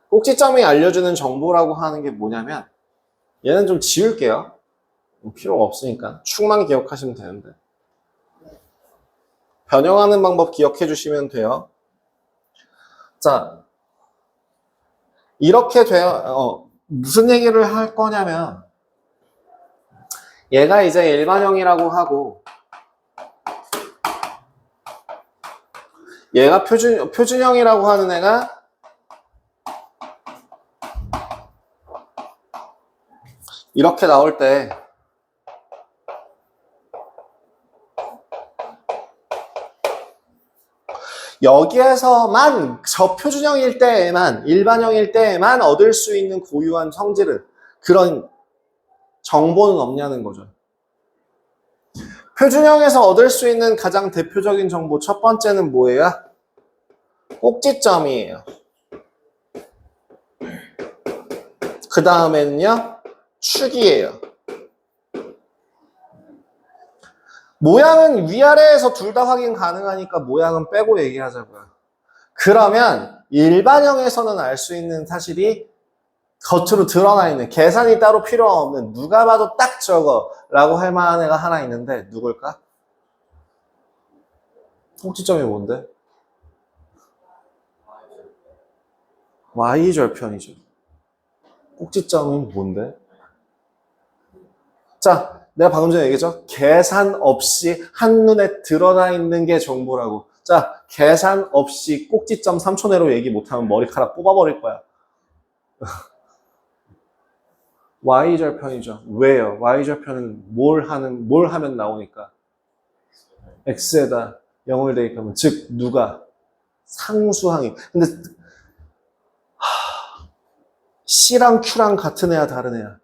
꼭지점이 알려주는 정보라고 하는 게 뭐냐면 얘는 좀 지울게요. 필요가 없으니까 축만 기억하시면 되는데 변형하는 방법 기억해 주시면 돼요. 자, 이렇게 돼요. 무슨 얘기를 할 거냐면 얘가 이제 일반형이라고 하고 얘가 표준형이라고 하는 애가 이렇게 나올 때 여기에서만 저 표준형일 때에만 일반형일 때에만 얻을 수 있는 고유한 성질은 그런 정보는 없냐는 거죠. 표준형에서 얻을 수 있는 가장 대표적인 정보 첫 번째는 뭐예요? 꼭지점이에요. 그 다음에는요, 축이에요. 모양은 위아래에서 둘 다 확인 가능하니까 모양은 빼고 얘기하자고요. 그러면 일반형에서는 알 수 있는 사실이 겉으로 드러나 있는, 계산이 따로 필요 없는, 누가 봐도 딱 저거라고 할 만한 애가 하나 있는데 누굴까? 꼭지점이 뭔데? Y절편이죠. 꼭지점은 뭔데? 자, 내가 방금 전에 얘기했죠? 계산 없이 한눈에 드러나 있는 게 정보라고. 자, 계산 없이 꼭지점 3초 내로 얘기 못하면 머리카락 뽑아버릴 거야. Y절편이죠. 왜요? Y절편은 뭘 하면 나오니까? X에다 0을 대입하면, 즉, 누가? 상수항이. 근데, C랑 Q랑 같은 애야, 다른 애야?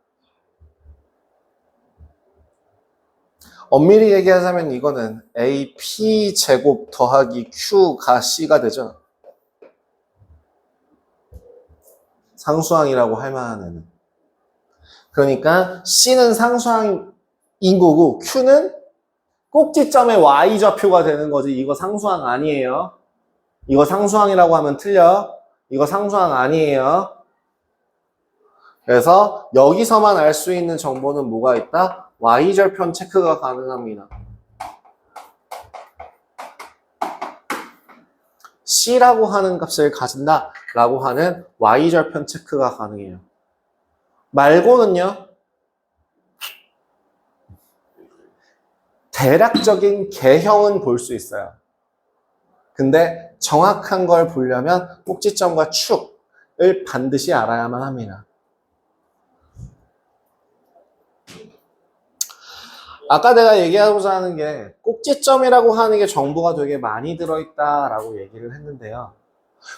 엄밀히 얘기하자면 이거는 AP 제곱 더하기 Q가 C가 되죠. 상수항이라고 할 만한 애는. 그러니까 C는 상수항인 거고 Q는 꼭지점의 Y좌표가 되는 거지. 이거 상수항 아니에요. 이거 상수항이라고 하면 틀려. 이거 상수항 아니에요. 그래서 여기서만 알 수 있는 정보는 뭐가 있다? Y절편 체크가 가능합니다. C라고 하는 값을 가진다라고 하는 Y절편 체크가 가능해요. 말고는요, 대략적인 개형은 볼 수 있어요. 근데 정확한 걸 보려면 꼭지점과 축을 반드시 알아야만 합니다. 아까 내가 얘기하고자 하는 게 꼭지점이라고 하는 게 정보가 되게 많이 들어있다라고 얘기를 했는데요.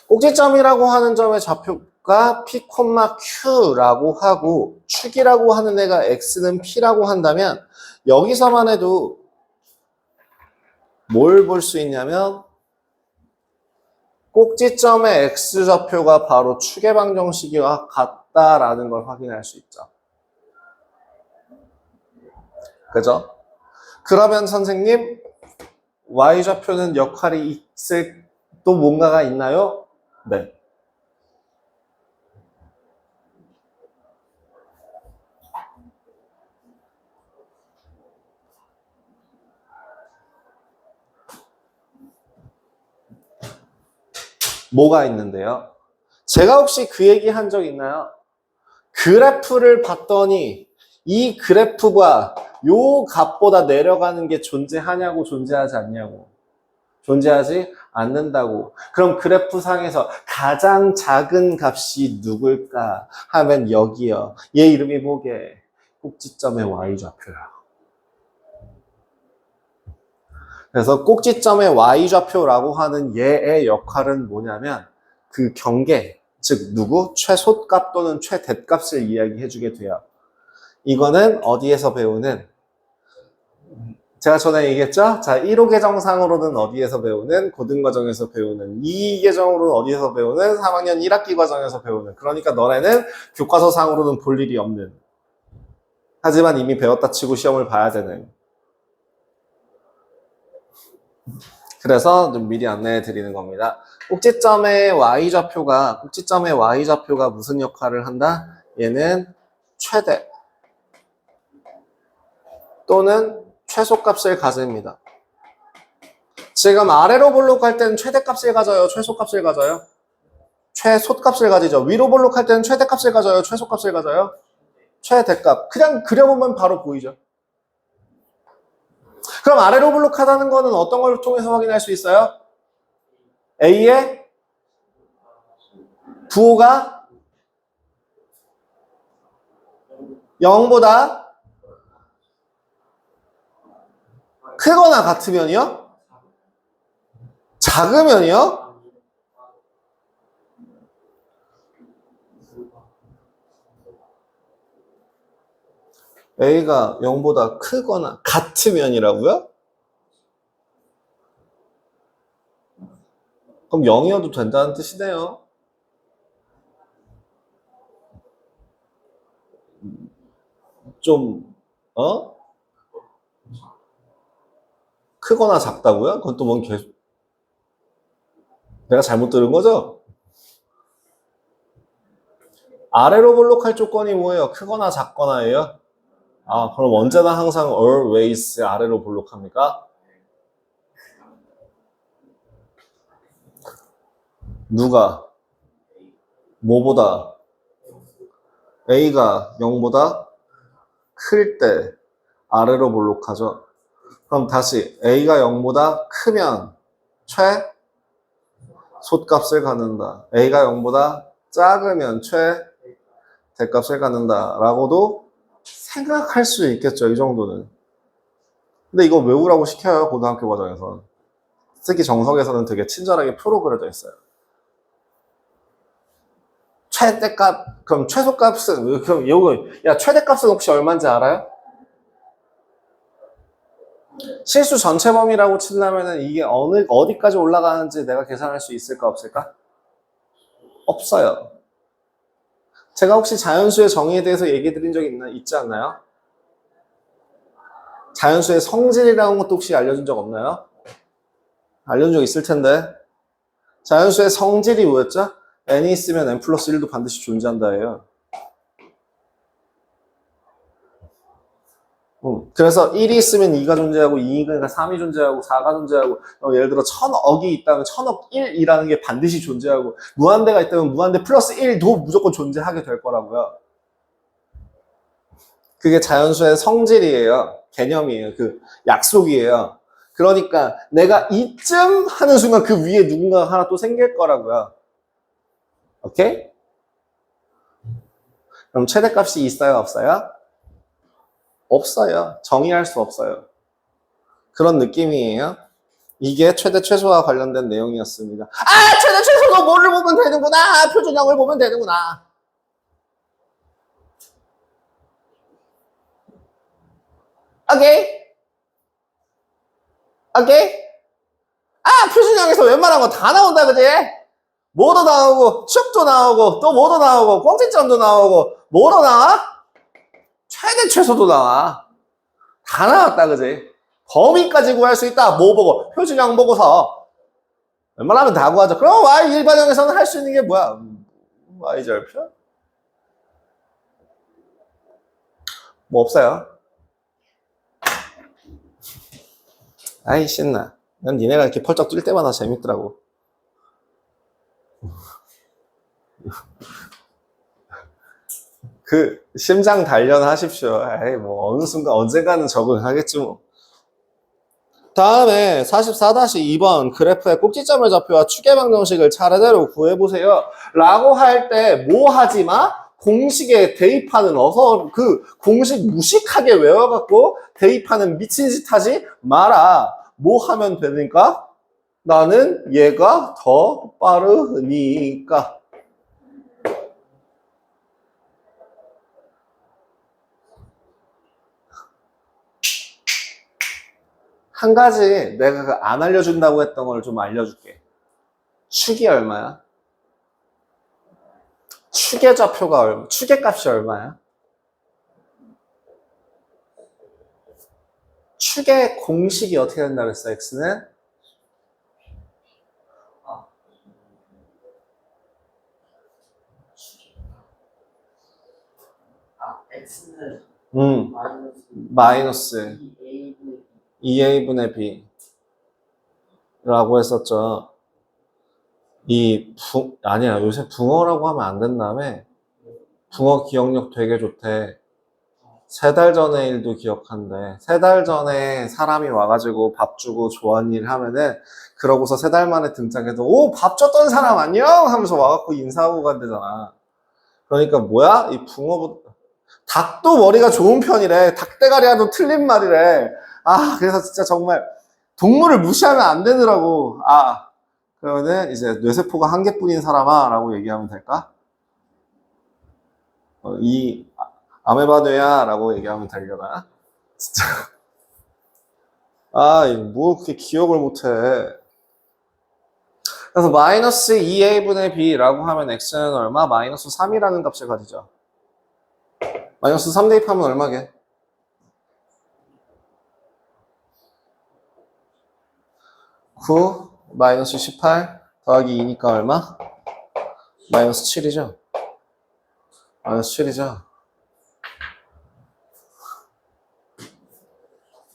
꼭지점이라고 하는 점의 좌표가 P, Q라고 하고 축이라고 하는 애가 X는 P라고 한다면 여기서만 해도 뭘 볼 수 있냐면 꼭지점의 X좌표가 바로 축의 방정식과 같다라는 걸 확인할 수 있죠. 그죠? 그러면 선생님, Y좌표는 역할이 있을 또 뭔가가 있나요? 네. 뭐가 있는데요? 제가 혹시 그 얘기 한 적 있나요? 그래프를 봤더니 이 그래프가 요 값보다 내려가는 게 존재하냐고 존재하지 않냐고. 존재하지 않는다고. 그럼 그래프상에서 가장 작은 값이 누굴까 하면 여기요. 얘 이름이 뭐게? 꼭지점의 Y좌표야. 그래서 꼭지점의 y좌표라고 하는 얘의 역할은 뭐냐면 그 경계, 즉 누구? 최소값 또는 최대값을 이야기해주게 돼요. 이거는 어디에서 배우는? 제가 전에 얘기했죠? 자, 1호 계정상으로는 어디에서 배우는? 고등과정에서 배우는. 2 계정으로는 어디에서 배우는? 3학년 1학기 과정에서 배우는. 그러니까 너네는 교과서상으로는 볼 일이 없는. 하지만 이미 배웠다 치고 시험을 봐야 되는. 그래서 좀 미리 안내해 드리는 겁니다. 꼭지점의 y좌표가 무슨 역할을 한다? 얘는 최대 또는 최소값을 가집니다. 지금 아래로 볼록할 때는 최대값을 가져요? 최소값을 가져요? 최소값을 가지죠. 위로 볼록할 때는 최대값을 가져요? 최소값을 가져요? 최대값. 그냥 그려보면 바로 보이죠. 그럼 아래로 볼록하다는 거는 어떤 걸 통해서 확인할 수 있어요? A의 부호가 0보다 크거나 같으면요? 작으면요? A가 0보다 크거나 같으면이라고요? 그럼 0이어도 된다는 뜻이네요. 좀, 크거나 작다고요? 그건 또 뭔 내가 잘못 들은 거죠? 아래로 볼록할 조건이 뭐예요? 크거나 작거나예요? 아, 그럼 언제나 항상 always 아래로 볼록합니까? 누가? 뭐보다? A가 0보다 클 때 아래로 볼록하죠. 그럼 다시 A가 0보다 크면 최소값을 갖는다. A가 0보다 작으면 최대값을 갖는다. 라고도 생각할 수 있겠죠. 이 정도는. 근데 이거 외우라고 시켜요. 고등학교 과정에서. 특히 정석에서는 되게 친절하게 표로 그려져 있어요. 최대값, 그럼 최소값은, 그럼 이거, 야, 최대값은 혹시 얼마인지 알아요? 실수 전체 범위라고 친다면은 이게 어디까지 올라가는지 내가 계산할 수 있을까, 없을까? 없어요. 제가 혹시 자연수의 정의에 대해서 얘기 드린 적 있지 않나요? 자연수의 성질이라는 것도 혹시 알려준 적 없나요? 알려준 적 있을 텐데. 자연수의 성질이 뭐였죠? n이 있으면 n 플러스 1도 반드시 존재한다예요. 그래서 1이 있으면 2가 존재하고 2가 3이 존재하고 4가 존재하고 예를 들어 1000억이 있다면 1000억 1이라는 게 반드시 존재하고 무한대가 있다면 무한대 플러스 1도 무조건 존재하게 될 거라고요. 그게 자연수의 성질이에요. 개념이에요. 그 약속이에요. 그러니까 내가 이쯤 하는 순간 그 위에 누군가 하나 또 생길 거라고요. 오케이? 그럼 최대값이 있어요? 없어요? 없어요. 정의할 수 없어요. 그런 느낌이에요. 이게 최대 최소와 관련된 내용이었습니다. 아! 최대 최소도 뭐를 보면 되는구나! 표준형을 보면 되는구나! 오케이? 오케이? 아! 표준형에서 웬만한 거 다 나온다, 그지? 뭐도 나오고, 축도 나오고, 또 뭐도 나오고, 꼭지점도 나오고, 뭐도 나와? 최대 최소도 나와. 다 나왔다, 그지? 범위까지 구할 수 있다. 뭐 보고? 표준형 보고서. 웬만하면 다 구하죠. 그럼 Y 일반형에서는 할 수 있는 게 뭐야? Y절표? 뭐 없어요. 아이, 신나. 난 니네가 이렇게 펄쩍 뛸 때마다 재밌더라고. 그 심장 단련하십시오. 에이, 뭐 어느 순간 언젠가는 적응하겠지 뭐. 다음에 44-2번 그래프의 꼭지점을 좌표와 축의 방정식을 차례대로 구해보세요. 라고 할 때 뭐 하지 마? 공식에 대입하는 어서 그 공식 무식하게 외워갖고 대입하는 미친 짓 하지 마라. 뭐 하면 되니까? 나는 얘가 더 빠르니까. 한 가지 내가 안 알려준다고 했던 걸 좀 알려줄게. 축이 얼마야? 축의 좌표가 얼마? 축의 값이 얼마야? 축의 공식이 어떻게 된다 그랬어, x는? x는 마이너스 2a분의 2a분의 b라고 했었죠. 아니야, 요새 붕어라고 하면 안 된다며. 붕어 기억력 되게 좋대. 3달 전의 일도 기억한대. 3달 전에 사람이 와가지고 밥 주고 좋아하는 일 하면은, 그러고서 3달 만에 등장해도, 오, 밥 줬던 사람 안녕! 하면서 와갖고 인사하고 간대잖아. 그러니까 뭐야? 이 닭도 머리가 좋은 편이래. 닭대가리와도 틀린 말이래. 아, 그래서 진짜 정말 동물을 무시하면 안 되더라고. 아, 그러면은 이제 뇌세포가 한 개뿐인 사람아 라고 얘기하면 될까? 이 아메바 뇌야 라고 얘기하면 되려나? 진짜. 아, 뭐 그렇게 기억을 못해. 그래서 마이너스 2a분의 b라고 하면 x는 얼마? 마이너스 3이라는 값을 가지죠. 마이너스 3 대입하면 얼마게? 9 마이너스 18 더하기 2니까 얼마? 마이너스 7이죠. 마이너스 7이죠.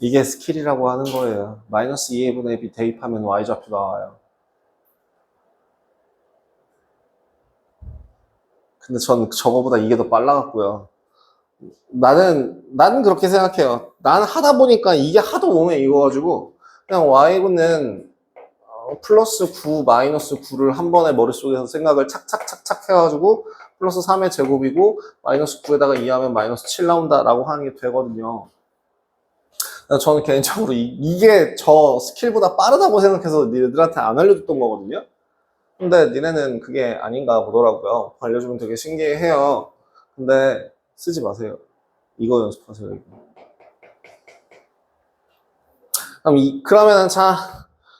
이게 스킬이라고 하는 거예요. 마이너스 2a분의 b 대입하면 y좌표 나와요. 근데 전 저거보다 이게 더 빨라갖고요. 나는 그렇게 생각해요. 나는 하다 보니까 이게 하도 몸에 익어가지고 그냥 y분은 플러스 9 마이너스 9를 한 번에 머릿속에서 생각을 착착착착 해가지고 플러스 3의 제곱이고 마이너스 9에다가 2하면 마이너스 7 나온다라고 하는 게 되거든요. 저는 개인적으로 이게 저 스킬보다 빠르다고 생각해서 니네들한테 안 알려줬던 거거든요. 근데 니네는 그게 아닌가 보더라고요. 알려주면 되게 신기해요. 근데 쓰지 마세요. 이거 연습하세요. 이거. 그러면은 자,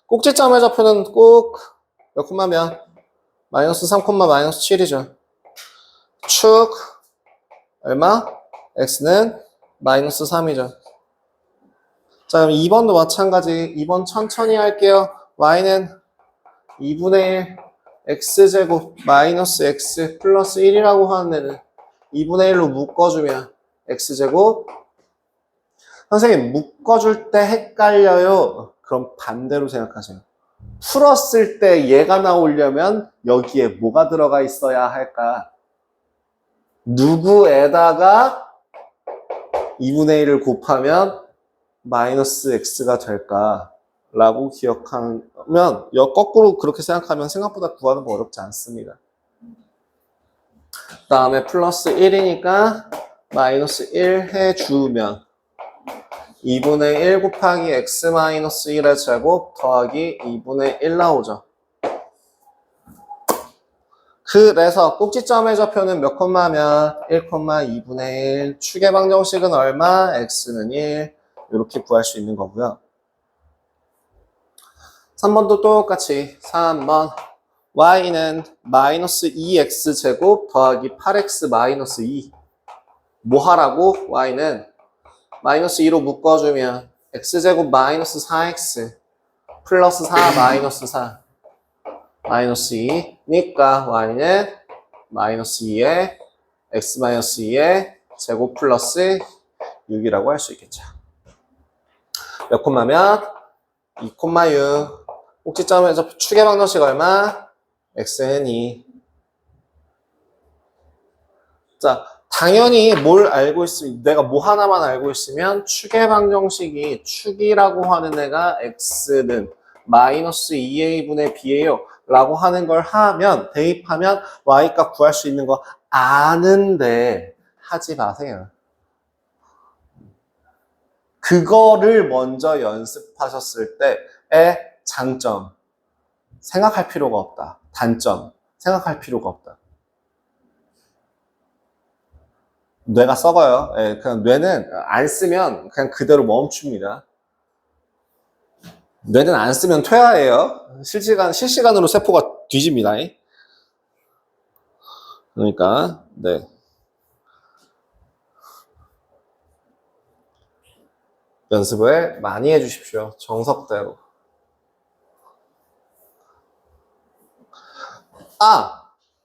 꼭지점의 좌표는 꼭 몇 콤마면? 마이너스 3 마이너스 7이죠. 축 얼마? x는 마이너스 3이죠. 자, 그럼 2번도 마찬가지. 2번 천천히 할게요. y는 2분의 1 x제곱 마이너스 x 플러스 1이라고 하는 애는 2분의 1로 묶어주면 x제곱. 선생님, 묶어줄 때 헷갈려요. 그럼 반대로 생각하세요. 풀었을 때 얘가 나오려면 여기에 뭐가 들어가 있어야 할까? 누구에다가 2분의 1을 곱하면 마이너스 x가 될까? 라고 기억하면, 거꾸로 그렇게 생각하면 생각보다 구하는 거 어렵지 않습니다. 그 다음에 플러스 1이니까 마이너스 1 해주면 2분의 1 곱하기 x 마이너스 1의 제곱 더하기 2분의 1 나오죠. 그래서 꼭지점의 좌표는 몇 콤마면 1, 2분의 1 축의 방정식은 얼마? x는 1 이렇게 구할 수 있는 거고요. 3번도 똑같이 3번 y는 마이너스 2x 제곱 더하기 8x 마이너스 2 뭐 하라고? y는 마이너스 2로 묶어주면 x제곱 마이너스 4x 플러스 4 마이너스 4 마이너스 2니까 y는 마이너스 2에 x 마이너스 2에 제곱 플러스 6이라고 할 수 있겠죠. 몇 콤마면? 2,6 꼭지점에서 축의 방정식 얼마? x는 2. 자, 당연히 뭘 알고 있으면 내가 뭐 하나만 알고 있으면 축의 방정식이 축이라고 하는 애가 x는 마이너스 2a분의 b예요 라고 하는 걸 하면 대입하면 y값 구할 수 있는 거 아는데 하지 마세요. 그거를 먼저 연습하셨을 때의 장점. 생각할 필요가 없다. 단점. 생각할 필요가 없다. 뇌가 썩어요. 예, 그냥 뇌는 안 쓰면 그냥 그대로 멈춥니다. 뇌는 안 쓰면 퇴화해요. 실시간으로 세포가 뒤집니다. 그러니까, 네. 연습을 많이 해주십시오. 정석대로.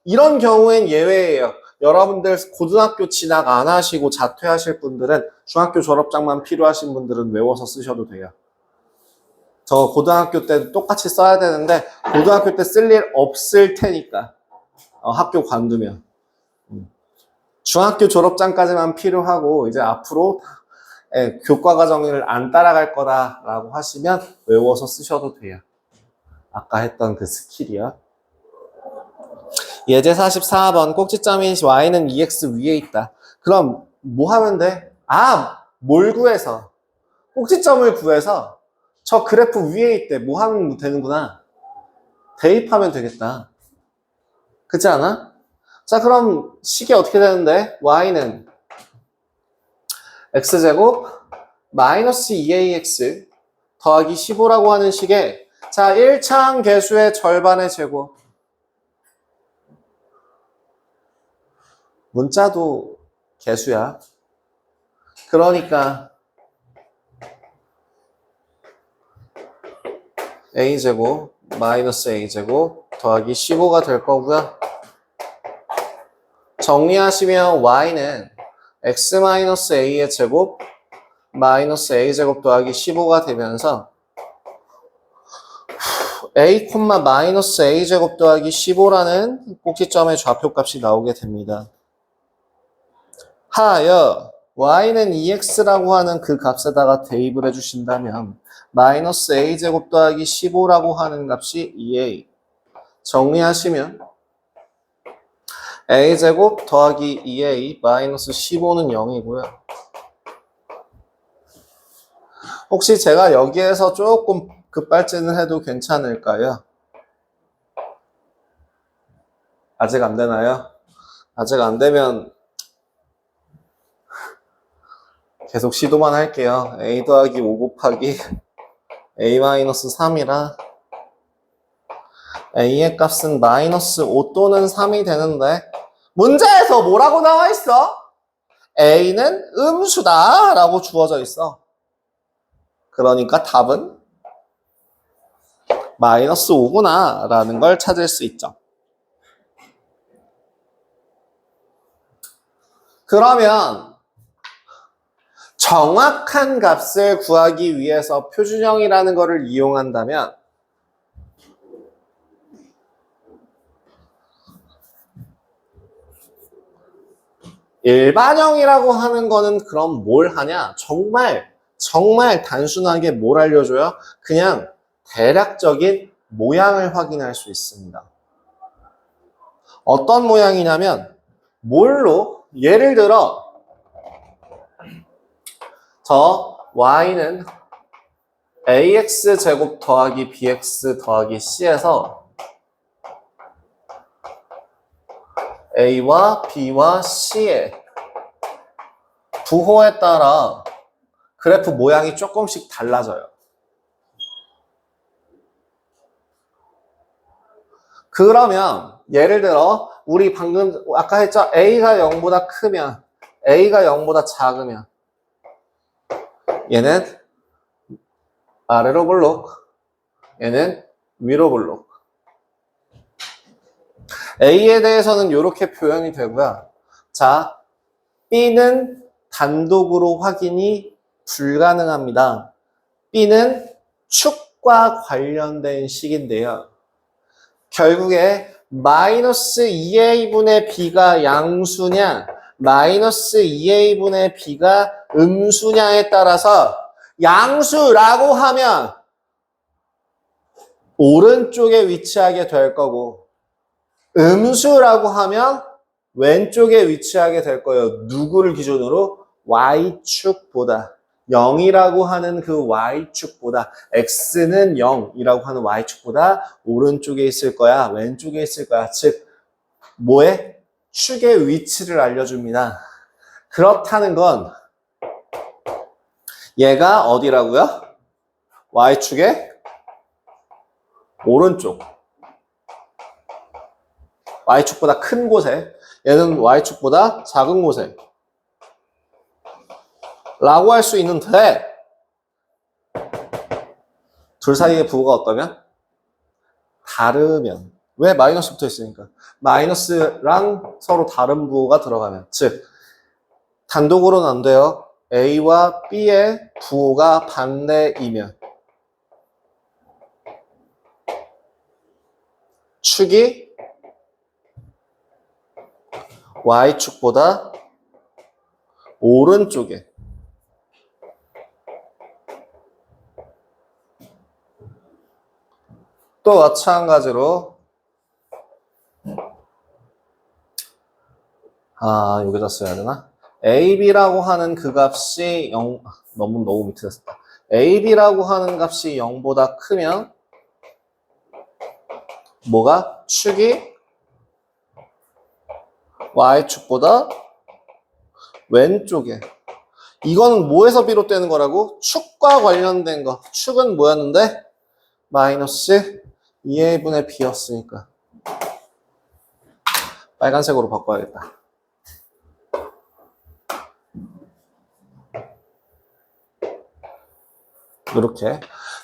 이런 경우엔 예외예요. 여러분들 고등학교 진학 안 하시고 자퇴하실 분들은 중학교 졸업장만 필요하신 분들은 외워서 쓰셔도 돼요. 저 고등학교 때도 똑같이 써야 되는데 고등학교 때 쓸 일 없을 테니까 학교 관두면 중학교 졸업장까지만 필요하고 이제 앞으로 교과 과정을 안 따라갈 거다라고 하시면 외워서 쓰셔도 돼요. 아까 했던 그 스킬이요. 예제 44번 꼭지점인 y는 2x 위에 있다. 그럼 뭐 하면 돼? 뭘 구해서? 꼭지점을 구해서 저 그래프 위에 있대. 뭐 하면 되는구나. 대입하면 되겠다. 그렇지 않아? 자, 그럼 식이 어떻게 되는데? y는 x제곱 마이너스 2ax 더하기 15라고 하는 식에 자, 1차항 계수의 절반의 제곱. 문자도 개수야. 그러니까 a제곱 마이너스 a제곱 더하기 15가 될 거고요. 정리하시면 y는 x 마이너스 a의 제곱 마이너스 a제곱 더하기 15가 되면서 a, 마이너스 a제곱 더하기 15라는 꼭지점의 좌표값이 나오게 됩니다. 하여 y는 2x라고 하는 그 값에다가 대입을 해주신다면 마이너스 a제곱 더하기 15라고 하는 값이 2a. 정리하시면 a제곱 더하기 2a 마이너스 15는 0이고요. 혹시 제가 여기에서 조금 급발진을 해도 괜찮을까요? 아직 안 되나요? 아직 안 되면 계속 시도만 할게요. a 더하기 5 곱하기 a 마이너스 3이라 a의 값은 마이너스 5 또는 3이 되는데 문제에서 뭐라고 나와 있어? a는 음수다 라고 주어져 있어. 그러니까 답은 마이너스 5구나 라는 걸 찾을 수 있죠. 그러면 정확한 값을 구하기 위해서 표준형이라는 것을 이용한다면 일반형이라고 하는 거는 그럼 뭘 하냐? 정말 단순하게 뭘 알려줘요? 그냥 대략적인 모양을 확인할 수 있습니다. 어떤 모양이냐면 뭘로? 예를 들어 저 y는 ax 제곱 더하기 bx 더하기 c에서 a와 b와 c의 부호에 따라 그래프 모양이 조금씩 달라져요. 그러면 예를 들어 우리 방금 아까 했죠? a가 0보다 크면 a가 0보다 작으면 얘는 아래로 볼록, 얘는 위로 볼록. A에 대해서는 이렇게 표현이 되고요. 자, B는 단독으로 확인이 불가능합니다. B는 축과 관련된 식인데요. 결국에 마이너스 2a분의 b가 양수냐, 마이너스 2a분의 b가 음수냐에 따라서 양수라고 하면 오른쪽에 위치하게 될 거고 음수라고 하면 왼쪽에 위치하게 될 거예요. 누구를 기준으로? Y축보다. 0이라고 하는 그 y축보다 x는 0이라고 하는 y축보다 오른쪽에 있을 거야, 왼쪽에 있을 거야. 즉 뭐에? 축의 위치를 알려줍니다. 그렇다는 건 얘가 어디라고요? y축의 오른쪽. y축보다 큰 곳에, 얘는 y축보다 작은 곳에 라고 할 수 있는데 둘 사이의 부호가 어떠면? 다르면. 왜? 마이너스 붙어 있으니까. 마이너스랑 서로 다른 부호가 들어가면. 즉 단독으로는 안 돼요. A와 B의 부호가 반대이면 축이 Y축보다 오른쪽에 또 마찬가지로 여기다 써야 되나? AB라고 하는 그 값이 0, 너무 밑에 놨다. AB라고 하는 값이 0보다 크면 뭐가? 축이 Y축보다 왼쪽에. 이거는 뭐에서 비롯되는 거라고? 축과 관련된 거. 축은 뭐였는데? 마이너스 2a분의 b였으니까 빨간색으로 바꿔야겠다. 이렇게.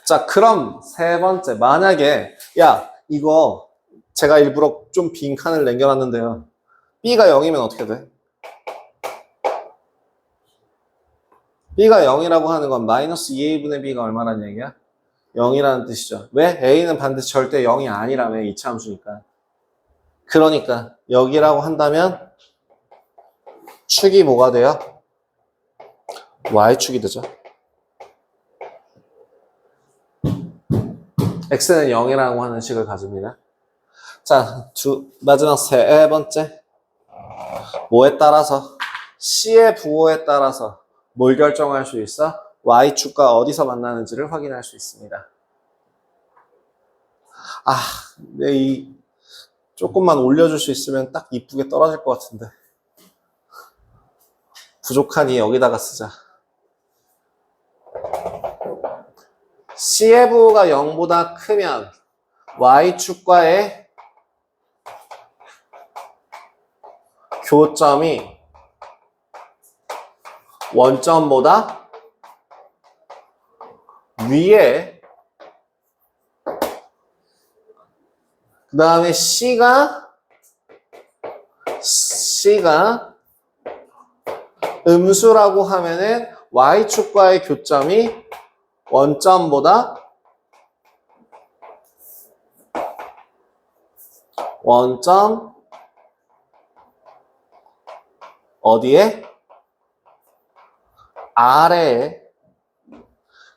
자, 그럼 세 번째. 만약에 야, 이거 제가 일부러 좀 빈 칸을 남겨놨는데요. b가 0이면 어떻게 돼? b가 0이라고 하는 건 마이너스 2a분의 b가 얼마라는 얘기야? 0이라는 뜻이죠. 왜? a는 반드시 절대 0이 아니라며, 이차함수니까. 그러니까 여기라고 한다면 축이 뭐가 돼요? y축이 되죠. x는 0이라고 하는 식을 가집니다. 자, 마지막 세 번째. 뭐에 따라서? c의 부호에 따라서 뭘 결정할 수 있어? y축과 어디서 만나는지를 확인할 수 있습니다. 이 조금만 올려줄 수 있으면 딱 이쁘게 떨어질 것 같은데. 부족하니 여기다가 쓰자. c의 부호가 0보다 크면 y축과의 교점이 원점보다 위에, 그 다음에 C가 음수라고 하면은 Y축과의 교점이 원점 어디에? 아래에.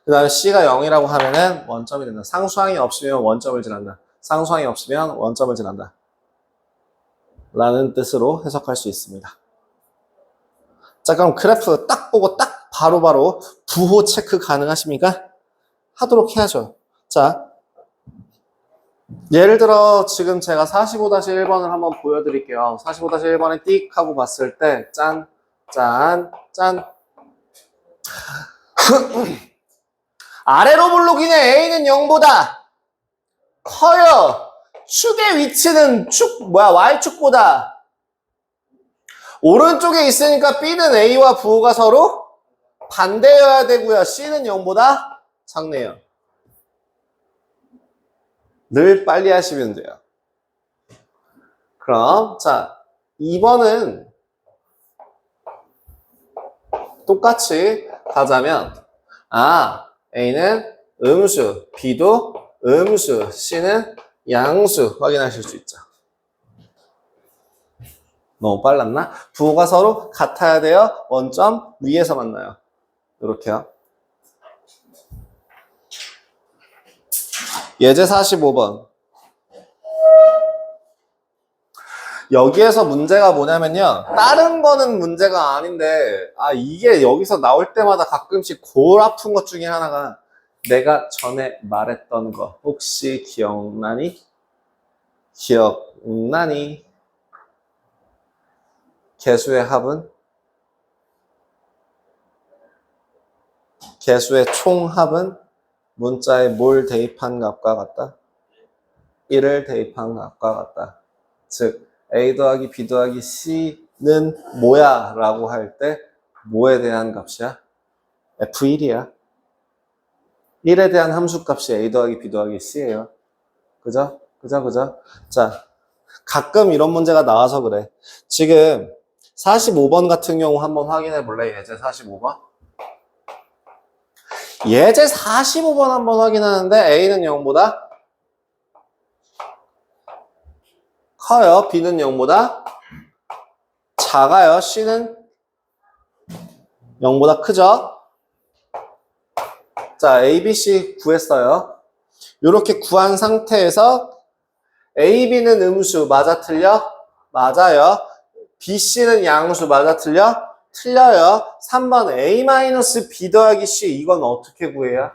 그 다음에 C가 0이라고 하면은 원점이 된다. 상수항이 없으면 원점을 지난다. 상수항이 없으면 원점을 지난다. 라는 뜻으로 해석할 수 있습니다. 자, 그럼 그래프 딱 보고 딱 바로바로 부호 체크 가능하십니까? 하도록 해야죠. 자, 예를 들어 지금 제가 45-1번을 한번 보여드릴게요. 45-1번에 띡 하고 봤을 때 짠, 짠, 짠. 아래로 볼록이네. A는 0보다 커요. 축의 위치는 Y축보다 오른쪽에 있으니까 B는 A와 부호가 서로 반대여야 되고요. C는 0보다 작네요. 늘 빨리 하시면 돼요. 그럼 자, 2번은 똑같이 가자면 A는 음수, B도 음수, C는 양수 확인하실 수 있죠. 너무 빨랐나? 부호가 서로 같아야 돼요. 원점 위에서 만나요. 이렇게요. 예제 45번. 여기에서 문제가 뭐냐면요. 다른 거는 문제가 아닌데, 이게 여기서 나올 때마다 가끔씩 골 아픈 것 중에 하나가 내가 전에 말했던 거. 혹시 기억나니? 기억나니? 개수의 합은? 개수의 총합은 문자에 뭘 대입한 값과 같다? 1을 대입한 값과 같다. 즉, A 더하기 B 더하기 C는 뭐야? 라고 할 때 뭐에 대한 값이야? F1이야. 1에 대한 함수값이 A 더하기 B 더하기 C예요. 그죠? 그죠? 자, 가끔 이런 문제가 나와서 그래. 지금 45번 같은 경우 한번 확인해 볼래? 예제 45번? 예제 45번 한번 확인하는데 A는 0보다 커요. B는 0보다 작아요. C는 0보다 크죠? 자, A, B, C 구했어요. 이렇게 구한 상태에서 A, B는 음수 맞아 틀려? 맞아요. B, C는 양수 맞아 틀려? 틀려요. 3번 A-B 더하기 C 이건 어떻게 구해요?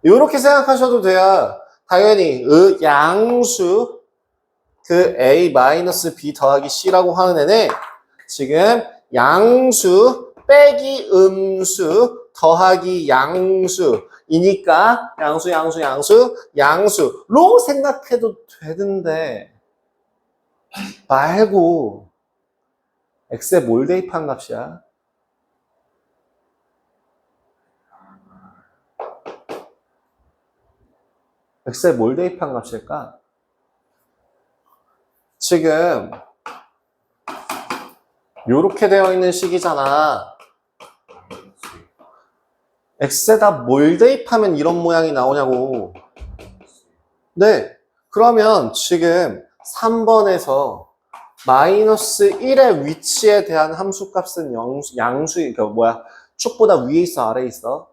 이렇게 생각하셔도 돼요. 당연히 양수 그 A-B 더하기 C라고 하는 애는 지금 양수 빼기 음수 더하기 양수이니까 양수로 생각해도 되는데 말고 x에 뭘 대입한 값이야? x에 뭘 대입한 값일까? 지금 요렇게 되어 있는 식이잖아. x에다 뭘 대입하면 이런 모양이 나오냐고. 네. 그러면 지금 3번에서 마이너스 1의 위치에 대한 함수값은 그러니까 축보다 위에 있어, 아래에 있어?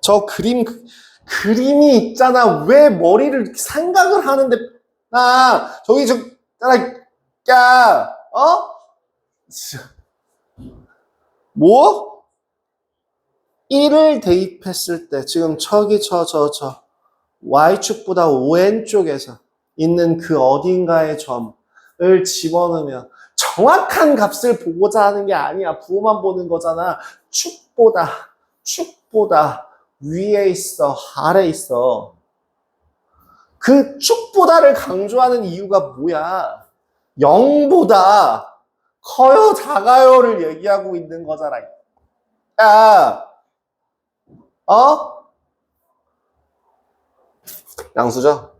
저 그림이 있잖아. 왜 머리를 생각을 하는데, 뭐? 1을 대입했을 때, 지금 Y축보다 왼쪽에서 있는 그 어딘가의 점을 집어넣으면 정확한 값을 보고자 하는 게 아니야. 부호만 보는 거잖아. 축보다 위에 있어, 아래 있어. 그 축보다를 강조하는 이유가 뭐야? 0보다 커요, 작아요를 얘기하고 있는 거잖아. 야, 양수죠?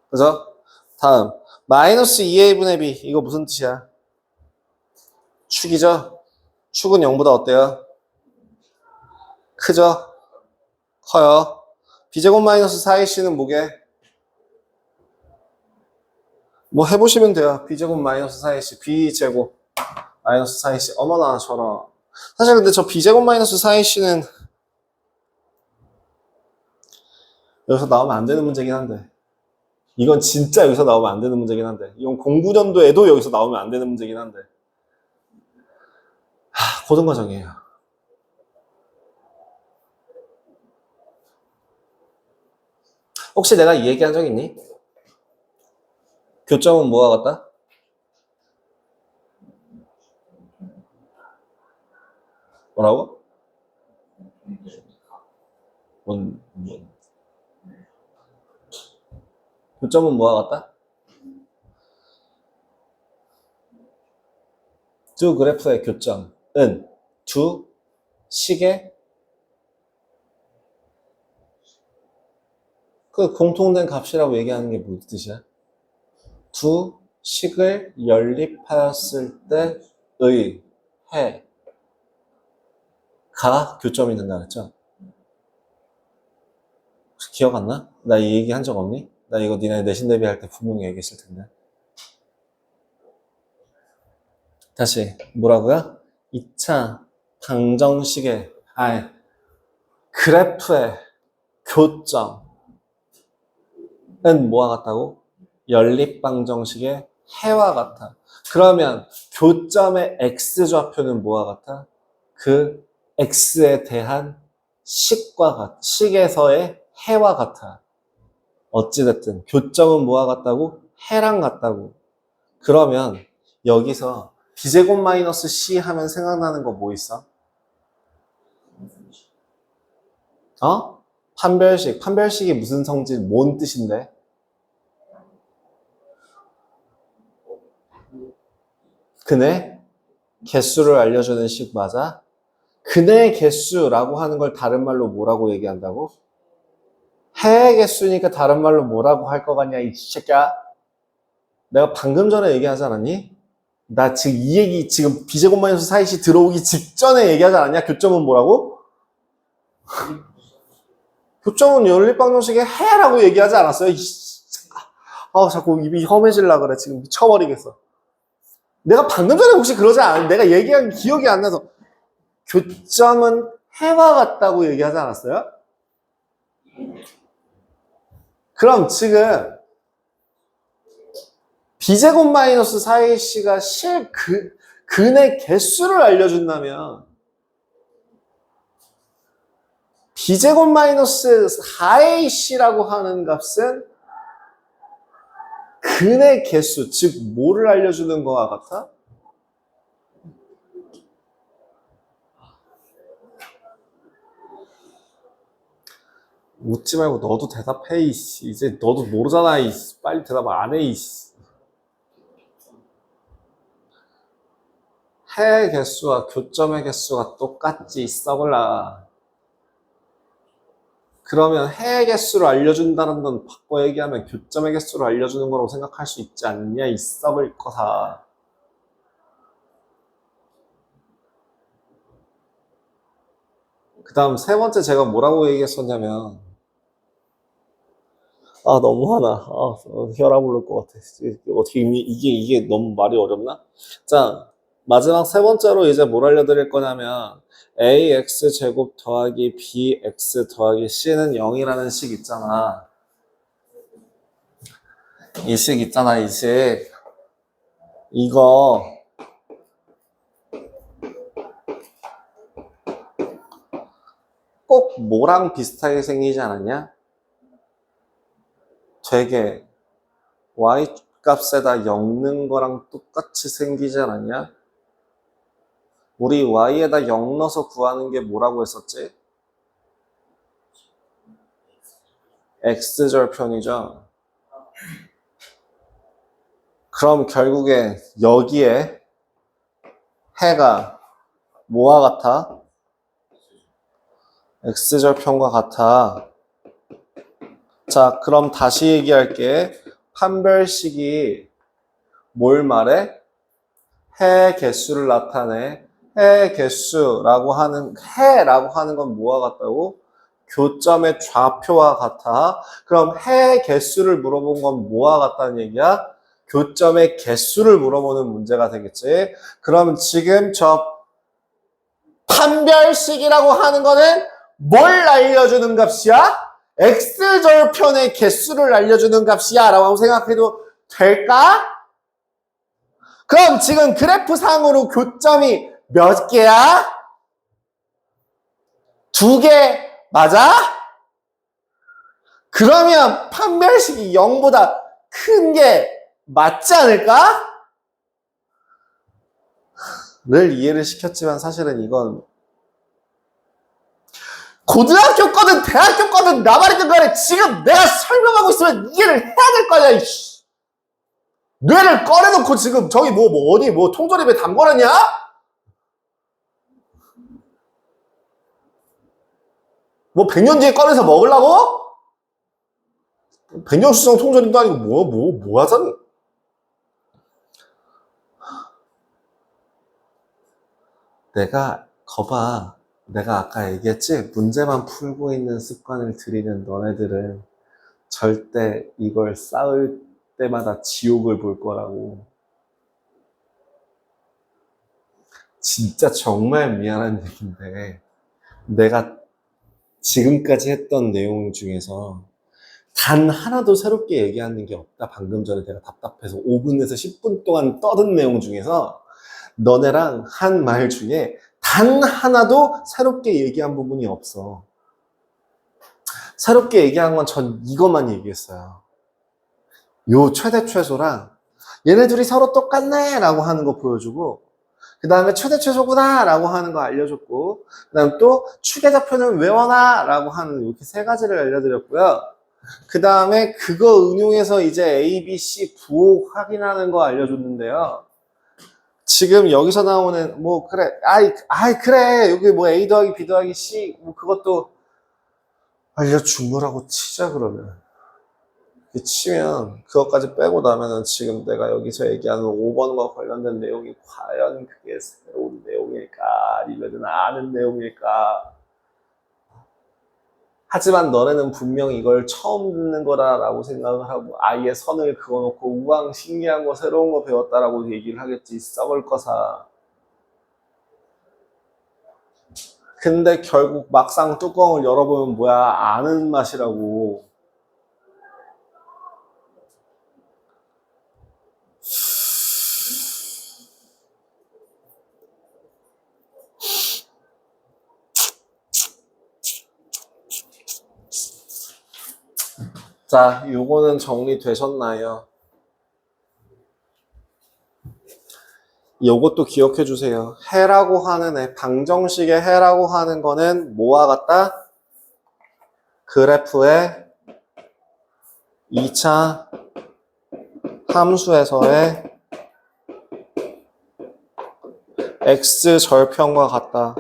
그죠? 다음 마이너스 2a분의 b 이거 무슨 뜻이야? 축이죠? 축은 0보다 어때요? 크죠? 커요. b제곱 마이너스 4ac는 뭐게? 뭐 해보시면 돼요. b제곱 마이너스 4ac b제곱 마이너스 4ac 어머나 저런. 사실 근데 저 b제곱 마이너스 4ac는 여기서 나오면 안 되는 문제긴 한데, 이건 진짜 여기서 나오면 안 되는 문제긴 한데, 이건 공부전도에도 여기서 나오면 안 되는 문제긴 한데, 고등과정이에요. 혹시 내가 이 얘기한 적 있니? 교점은 뭐가 같다? 뭐라고? 교점은 뭐가 같다? 두 그래프의 교점은 두 식의 그 공통된 값이라고 얘기하는 게 무슨 뜻이야? 두 식을 연립하였을 때의 해가 교점이 된다 그랬죠? 혹시 기억 안 나? 나 이 얘기 한 적 없니? 나 이거 니네 내신 대비할 때 분명히 얘기했을 텐데. 다시 뭐라고요? 2차 방정식의 그래프의 교점은 뭐와 같다고? 연립방정식의 해와 같아. 그러면 교점의 x좌표는 뭐와 같아? 그 x에 대한 식에서의 해와 같아. 어찌됐든 교점은 뭐와 같다고? 해랑 같다고. 그러면 여기서 b제곱 마이너스 c 하면 생각나는 거 뭐 있어? 판별식. 판별식이 무슨 성질, 뭔 뜻인데? 근의 개수를 알려주는 식 맞아? 근의 개수라고 하는 걸 다른 말로 뭐라고 얘기한다고? 해의 개수니까 다른 말로 뭐라고 할 것 같냐, 이 새끼야? 내가 방금 전에 얘기하지 않았니? 나 지금 이 얘기, 지금 b제곱 마이너스 4ac 들어오기 직전에 얘기하지 않았냐? 교점은 뭐라고? 교점은 연립방정식의 해라고 얘기하지 않았어요? 자꾸 입이 험해질라 그래. 지금 미쳐버리겠어. 내가 방금 전에 혹시 그러지 않았? 내가 얘기한 기억이 안 나서. 교점은 해와 같다고 얘기하지 않았어요? 그럼 지금 b제곱 마이너스 4ac가 근의 개수를 알려준다면 b제곱 마이너스 4ac라고 하는 값은 근의 개수, 즉 뭐를 알려주는 거와 같아? 웃지 말고 너도 대답해. 이제 너도 모르잖아. 빨리 대답 안 해. 해의 개수와 교점의 개수가 똑같지, 썩을라. 그러면 해의 개수를 알려준다는 건 바꿔 얘기하면 교점의 개수를 알려주는 거라고 생각할 수 있지 않냐, 이 썩을 거사. 그 다음 세 번째 제가 뭐라고 얘기했었냐면, 너무 하나. 혈압 오를 것 같아. 어떻게 이게 너무 말이 어렵나? 자, 마지막 세 번째로 이제 뭘 알려드릴 거냐면, ax 제곱 더하기 bx 더하기 c는 0이라는 식 있잖아. 이 식 있잖아, 이 식. 이거 꼭 뭐랑 비슷하게 생기지 않았냐? 되게 y 값에다 엮는 거랑 똑같이 생기지 않았냐? 우리 y에다 0 넣어서 구하는 게 뭐라고 했었지? x절편이죠. 그럼 결국에 여기에 해가 뭐와 같아? x절편과 같아. 자, 그럼 다시 얘기할게. 판별식이 뭘 말해? 해 개수를 나타내. 해 개수라고 하는, 해라고 하는 건 뭐와 같다고? 교점의 좌표와 같아. 그럼 해 개수를 물어본 건 뭐와 같다는 얘기야? 교점의 개수를 물어보는 문제가 되겠지. 그럼 지금 저 판별식이라고 하는 거는 뭘 알려주는 값이야? x절편의 개수를 알려주는 값이야 라고 생각해도 될까? 그럼 지금 그래프상으로 교점이 몇 개야? 2개 맞아? 그러면 판별식이 0보다 큰 게 맞지 않을까? 를 이해를 시켰지만 사실은 이건 고등학교 거든 대학교 거든 나발이든 간에 지금 내가 설명하고 있으면 이해를 해야 될 거 아니야. 이씨. 뇌를 꺼내놓고 지금 저기 어디 통조림에 담궈놨냐? 뭐 100년 뒤에 꺼내서 먹으려고? 100년 수성 통조림도 아니고 뭐 하자니? 내가 아까 얘기했지? 문제만 풀고 있는 습관을 들이는 너네들은 절대 이걸 쌓을 때마다 지옥을 볼 거라고. 진짜 정말 미안한 얘기인데 내가 지금까지 했던 내용 중에서 단 하나도 새롭게 얘기하는 게 없다. 방금 전에 내가 답답해서 5분에서 10분 동안 떠든 내용 중에서 너네랑 한 말 중에 단 하나도 새롭게 얘기한 부분이 없어. 새롭게 얘기한 건 전 이것만 얘기했어요. 요 최대 최소랑 얘네 둘이 서로 똑같네 라고 하는 거 보여주고, 그 다음에 최대 최소구나 라고 하는 거 알려줬고, 그 다음 또 추계좌표는 외워놔 라고 하는 이렇게 세 가지를 알려드렸고요. 그 다음에 그거 응용해서 이제 A, B, C 부호 확인하는 거 알려줬는데요. 지금 여기서 나오는 뭐 그래 그래 여기 뭐 A 더하기 B 더하기 C 뭐 그것도 알려준 거라고 치자. 그러면 이렇게 치면 그것까지 빼고 나면은 지금 내가 여기서 얘기하는 5번과 관련된 내용이 과연 그게 새로운 내용일까 아니면 아는 내용일까. 하지만 너네는 분명 이걸 처음 듣는 거다라고 생각을 하고 아예 선을 그어놓고 우왕 신기한 거 새로운 거 배웠다라고 얘기를 하겠지. 썩을 거사. 근데 결국 막상 뚜껑을 열어보면 뭐야, 아는 맛이라고. 자, 요거는 정리되셨나요? 요것도 기억해 주세요. 해라고 하는 애, 방정식의 해라고 하는 거는 뭐와 같다? 그래프의 2차 함수에서의 x 절편과 같다.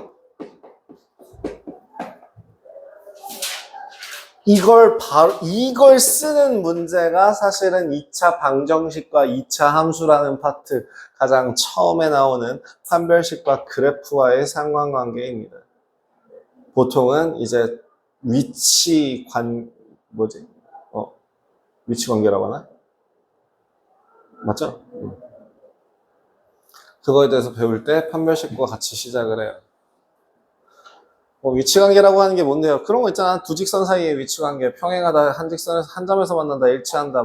이걸 쓰는 문제가 사실은 2차 방정식과 2차 함수라는 파트, 가장 처음에 나오는 판별식과 그래프와의 상관관계입니다. 보통은 이제 위치 관계라고 하나? 맞죠? 그거에 대해서 배울 때 판별식과 같이 시작을 해요. 위치관계라고 하는 게 뭔데요? 그런 거 있잖아. 두 직선 사이의 위치관계, 평행하다, 한 직선에서 한 점에서 만난다, 일치한다,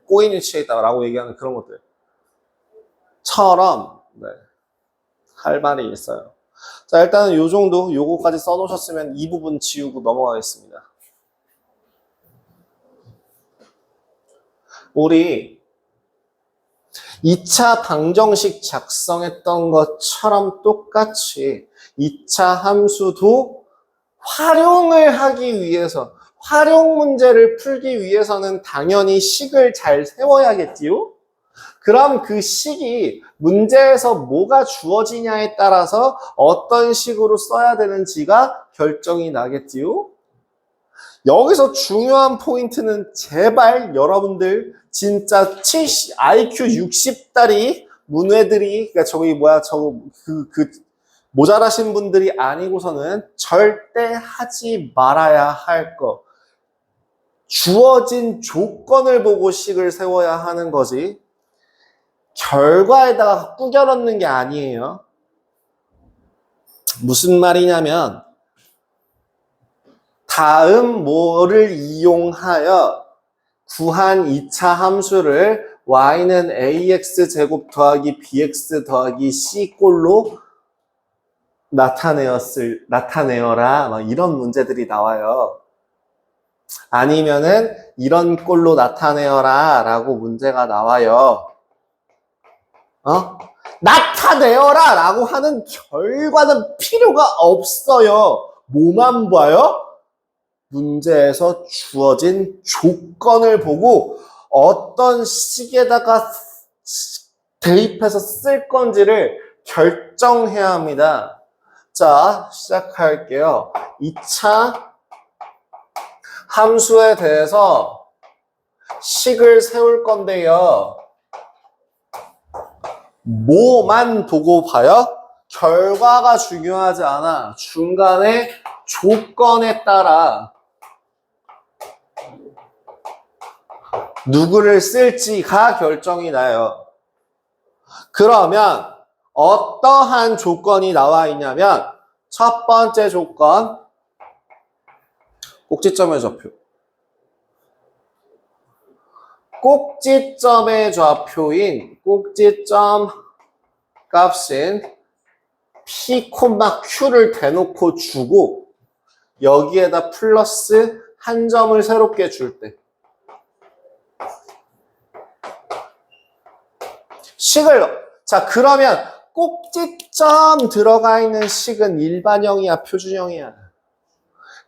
꼬인 위치에 있다라고 얘기하는 그런 것들. 처럼, 네, 할 말이 있어요. 자, 일단은 요 정도, 요거까지 써놓으셨으면 이 부분 지우고 넘어가겠습니다. 우리 2차 방정식 작성했던 것처럼 똑같이 2차 함수도 활용을 하기 위해서, 활용 문제를 풀기 위해서는 당연히 식을 잘 세워야겠지요? 그럼 그 식이 문제에서 뭐가 주어지냐에 따라서 어떤 식으로 써야 되는지가 결정이 나겠지요? 여기서 중요한 포인트는 제발 여러분들 진짜 IQ 60달이 문외들이, 그러니까 모자라신 분들이 아니고서는 절대 하지 말아야 할 거. 주어진 조건을 보고 식을 세워야 하는 거지. 결과에다가 꾸겨 넣는 게 아니에요. 무슨 말이냐면, 다음 뭐를 이용하여 구한 2차 함수를 y는 ax제곱 더하기 bx 더하기 c꼴로 나타내어라. 막 이런 문제들이 나와요. 아니면은 이런 꼴로 나타내어라 라고 문제가 나와요. 나타내어라 라고 하는 결과는 필요가 없어요. 뭐만 봐요? 문제에서 주어진 조건을 보고 어떤 식에다가 대입해서 쓸 건지를 결정해야 합니다. 자, 시작할게요. 2차 함수에 대해서 식을 세울 건데요. 뭐만 보고 봐요? 결과가 중요하지 않아. 중간에 조건에 따라 누구를 쓸지가 결정이 나요. 그러면 어떠한 조건이 나와 있냐면 첫 번째 조건, 꼭지점의 좌표. 꼭지점의 좌표인 꼭지점 값인 P, Q를 대놓고 주고 여기에다 플러스 한 점을 새롭게 줄 때 식을 자 그러면 꼭지점 들어가 있는 식은 일반형이야 표준형이야?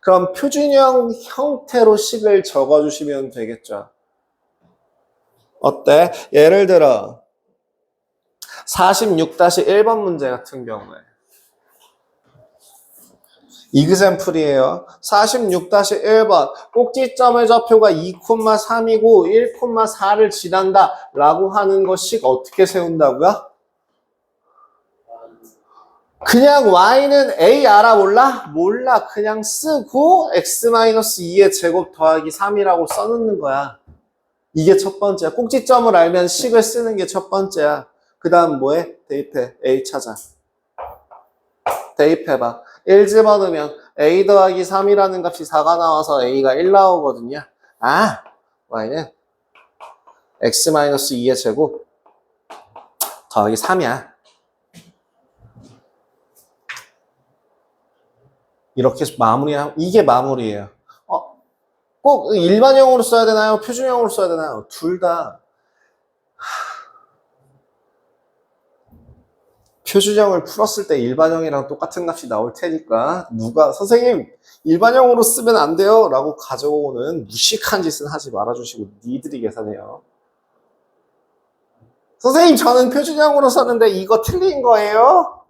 그럼 표준형 형태로 식을 적어주시면 되겠죠. 어때? 예를 들어 46-1번 문제 같은 경우에 이그샘플이에요. 46-1번 꼭지점의 좌표가 2,3이고 1,4를 지난다 라고 하는 것식 어떻게 세운다고요? 그냥 y는 a 알아볼라? 몰라. 그냥 쓰고 x-2의 제곱 더하기 3이라고 써놓는 거야. 이게 첫 번째야. 꼭지점을 알면 식을 쓰는 게 첫 번째야. 그 다음 뭐해? 대입해. a 찾아. 대입해봐. 1 집어넣으면 a 더하기 3이라는 값이 4가 나와서 a가 1 나오거든요. 아, y는 x-2의 제곱 더하기 3이야. 이렇게 마무리하면 이게 마무리예요. 꼭 일반형으로 써야 되나요? 표준형으로 써야 되나요? 둘 다. 표준형을 풀었을 때 일반형이랑 똑같은 값이 나올 테니까 누가 선생님 일반형으로 쓰면 안 돼요 라고 가져오는 무식한 짓은 하지 말아주시고 니들이 계산해요. 선생님 저는 표준형으로 썼는데 이거 틀린 거예요?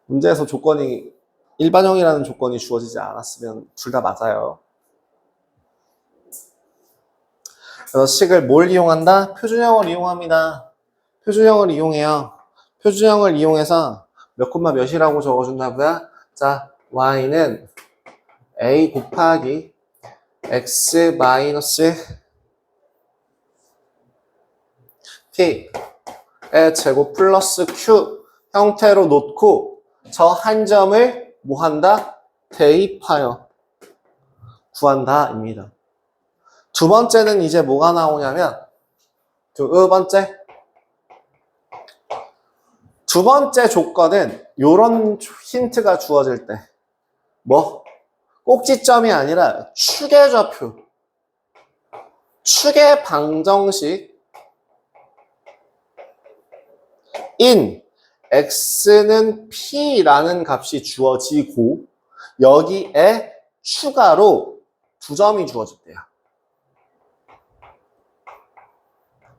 문제에서 조건이 일반형이라는 조건이 주어지지 않았으면 둘 다 맞아요. 그래서 식을 뭘 이용한다? 표준형을 이용합니다. 표준형을 이용해요. 표준형을 이용해서 몇 콤마 몇이라고 적어준다고요? 자, y는 a 곱하기 x 마이너스 p의 제곱 플러스 q 형태로 놓고 저 한 점을 뭐 한다? 대입하여 구한다 입니다. 두 번째는 이제 뭐가 나오냐면 두 번째 조건은 요런 힌트가 주어질 때 뭐? 꼭지점이 아니라 축의 좌표 축의 방정식 인 x는 p라는 값이 주어지고 여기에 추가로 두 점이 주어졌대요.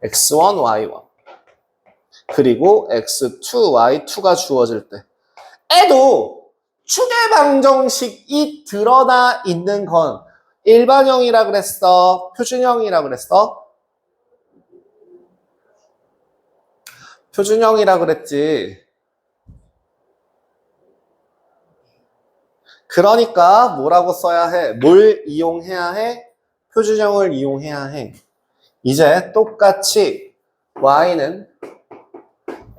x1, y1 그리고 x2, y2가 주어질 때 에도 축의 방정식이 드러나 있는 건 일반형이라 그랬어? 표준형이라 그랬어? 표준형이라 그랬지. 그러니까 뭐라고 써야 해? 뭘 이용해야 해? 표준형을 이용해야 해. 이제 똑같이 y는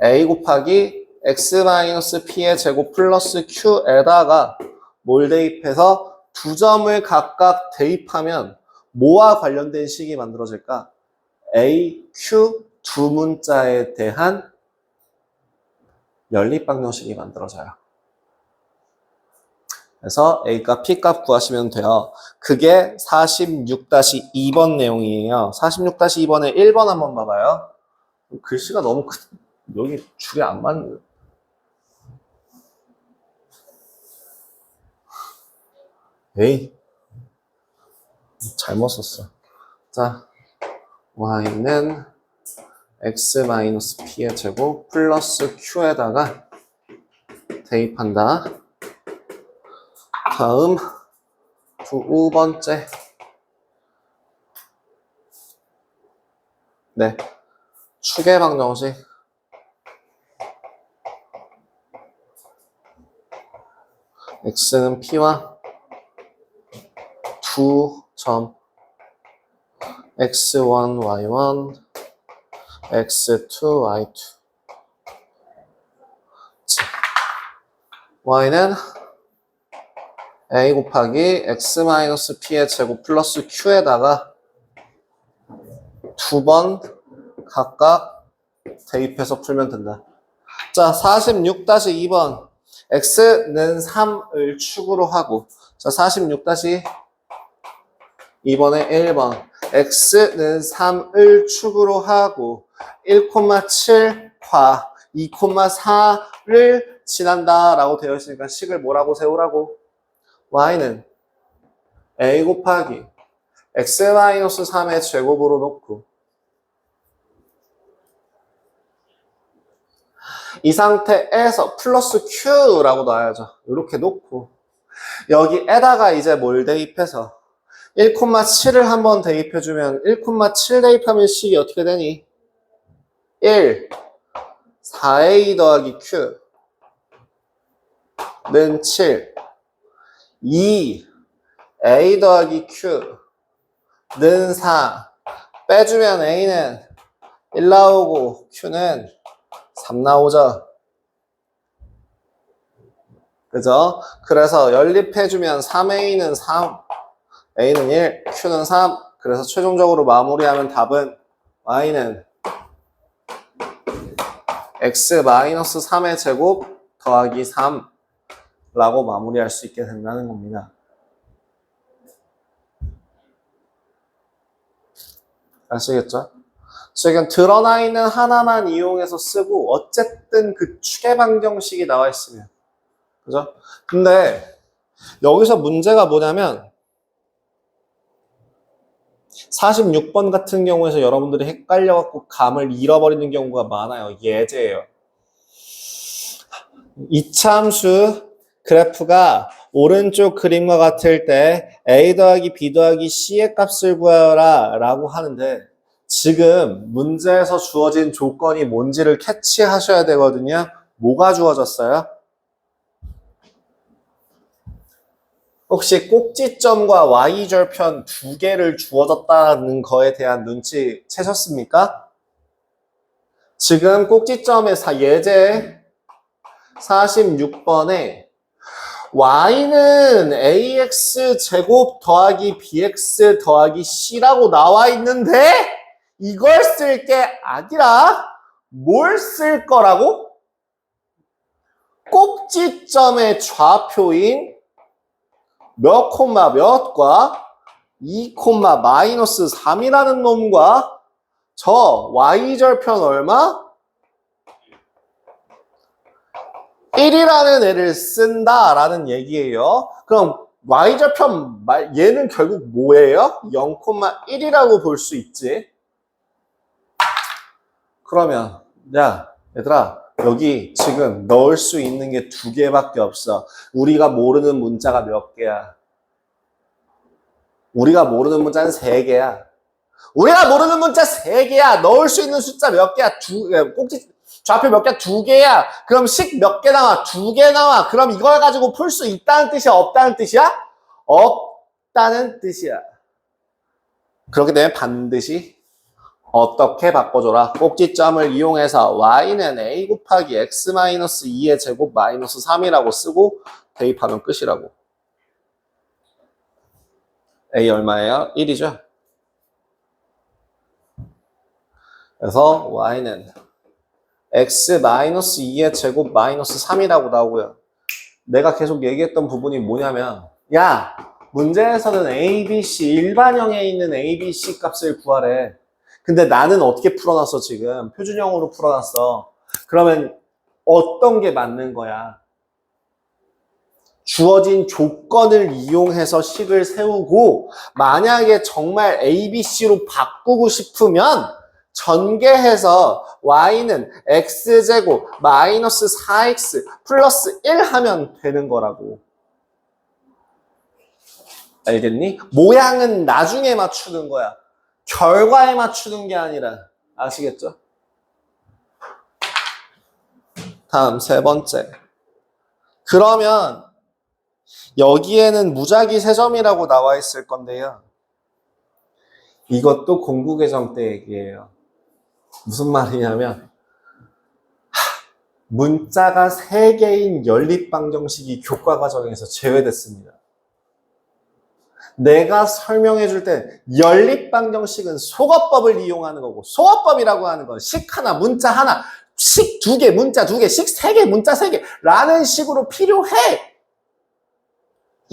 a 곱하기 x-p의 제곱 플러스 q에다가 뭘 대입해서 두 점을 각각 대입하면 뭐와 관련된 식이 만들어질까? a, q 두 문자에 대한 연립방정식이 만들어져요. 그래서 A값, P값 구하시면 돼요. 그게 46-2번 내용이에요. 46-2번에 1번 한번 봐봐요. 글씨가 너무 여기 줄이 안 맞는. 에이, 잘못 썼어. 자, y는 x-p의 제곱 플러스 q에다가 대입한다. 다음 두 번째 네 축의 방정식 x는 p와 두 점 x1, y1 x2, y2 자, y는 a 곱하기 x-p의 제곱 플러스 q에다가 두 번 각각 대입해서 풀면 된다. 자, 46-2번. x는 3을 축으로 하고, 자, 46-2번에 1번. x는 3을 축으로 하고, 1,7과 2,4를 지난다 라고 되어 있으니까 식을 뭐라고 세우라고? y는 a 곱하기 x-3의 제곱으로 놓고, 이 상태에서 플러스 q라고 놔야죠. 이렇게 놓고 여기에다가 이제 뭘 대입해서 1,7을 한번 대입해주면 1,7 대입하면 식이 어떻게 되니? 1, 4a 더하기 q는 7, 2, a 더하기 q는 4, 빼주면 a는 1 나오고 q는 3 나오죠. 그죠? 그래서 연립해주면 3a는 3, a는 1, q는 3. 그래서 최종적으로 마무리하면 답은 y는 x-3의 제곱 더하기 3 라고 마무리할 수 있게 된다는 겁니다. 아시겠죠? 지금 드러나 있는 하나만 이용해서 쓰고 어쨌든 그 추계 방정식이 나와 있으면, 그죠? 근데 여기서 문제가 뭐냐면 46번 같은 경우에서 여러분들이 헷갈려갖고 감을 잃어버리는 경우가 많아요. 예제예요. 이차함수 그래프가 오른쪽 그림과 같을 때 a 더하기 b 더하기 c의 값을 구하라 라고 하는데, 지금 문제에서 주어진 조건이 뭔지를 캐치하셔야 되거든요. 뭐가 주어졌어요? 혹시 꼭지점과 y절편 두 개를 주어졌다는 거에 대한 눈치 채셨습니까? 지금 꼭지점의 예제 46번에 y는 ax 제곱 더하기 bx 더하기 c라고 나와 있는데 이걸 쓸 게 아니라 뭘 쓸 거라고? 꼭지점의 좌표인 몇 콤마 몇과 2 콤마 마이너스 3이라는 놈과 저 y절편 얼마? 1이라는 애를 쓴다라는 얘기예요. 그럼 y절편 얘는 결국 뭐예요? 0,1이라고 볼 수 있지. 그러면 야 얘들아, 여기 지금 넣을 수 있는 게 두 개밖에 없어. 우리가 모르는 문자가 몇 개야? 우리가 모르는 문자는 3개야. 우리가 모르는 문자 3개야. 넣을 수 있는 숫자 몇 개야? 꼭지 좌표 몇 개야? 2개야. 그럼 식 몇 개 나와? 2개 나와. 그럼 이걸 가지고 풀 수 있다는 뜻이야? 없다는 뜻이야? 없다는 뜻이야. 그렇게 되면 반드시 어떻게 바꿔줘라? 꼭지점을 이용해서 y는 a 곱하기 x-2의 제곱 마이너스 3이라고 쓰고 대입하면 끝이라고. a 얼마예요? 1이죠? 그래서 y는 x-2의 제곱 마이너스 3이라고 나오고요. 내가 계속 얘기했던 부분이 뭐냐면, 야, 문제에서는 a, b, c, 일반형에 있는 a, b, c 값을 구하래. 근데 나는 어떻게 풀어놨어? 지금 표준형으로 풀어놨어. 그러면 어떤 게 맞는 거야? 주어진 조건을 이용해서 식을 세우고, 만약에 정말 a, b, c로 바꾸고 싶으면 전개해서 y는 x제곱 마이너스 4x 플러스 1 하면 되는 거라고. 알겠니? 모양은 나중에 맞추는 거야. 결과에 맞추는 게 아니라. 아시겠죠? 다음 3번째. 그러면 여기에는 무작위 3점이라고 나와 있을 건데요. 이것도 공부 개정 때 얘기예요. 무슨 말이냐면 문자가 3개인 연립방정식이 교과 과정에서 제외됐습니다. 내가 설명해 줄 때 연립방정식은 소거법을 이용하는 거고, 소거법이라고 하는 건 식 하나, 문자 하나, 식 2개, 문자 2개, 식 3개, 문자 3개 라는 식으로 필요해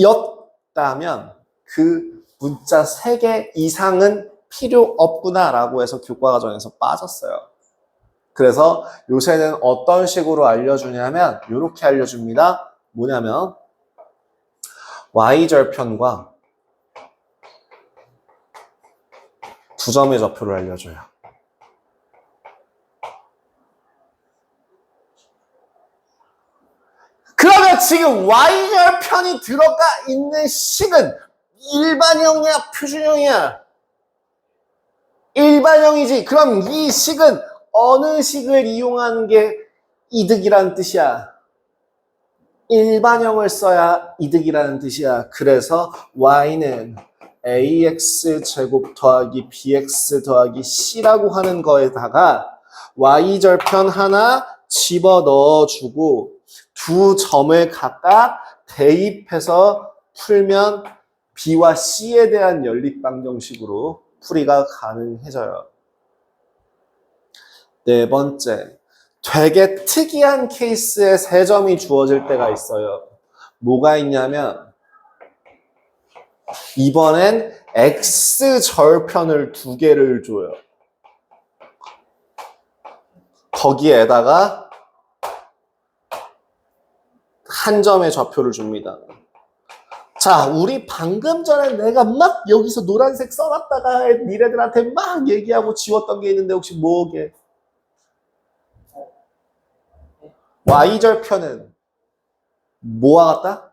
였다면 그 문자 3개 이상은 필요 없구나 라고 해서 교과 과정에서 빠졌어요. 그래서 요새는 어떤 식으로 알려주냐면 이렇게 알려줍니다. 뭐냐면 y절편과 두 점의 좌표를 알려줘요. 그러면 지금 y절편이 들어가 있는 식은 일반형이야, 표준형이야? 일반형이지. 그럼 이 식은 어느 식을 이용하는 게 이득이라는 뜻이야? 일반형을 써야 이득이라는 뜻이야. 그래서 y는 ax 제곱 더하기 bx 더하기 c라고 하는 거에다가 y절편 하나 집어넣어주고 두 점을 각각 대입해서 풀면 b와 c에 대한 연립방정식으로 풀이가 가능해져요. 네 번째, 되게 특이한 케이스에 3점이 주어질 때가 있어요. 뭐가 있냐면 이번엔 x절편을 2개를 줘요. 거기에다가 한 점의 좌표를 줍니다. 자, 우리 방금 전에 내가 막 여기서 노란색 써놨다가 니네들한테 막 얘기하고 지웠던 게 있는데 혹시 뭐게? y절편은 뭐와 같다?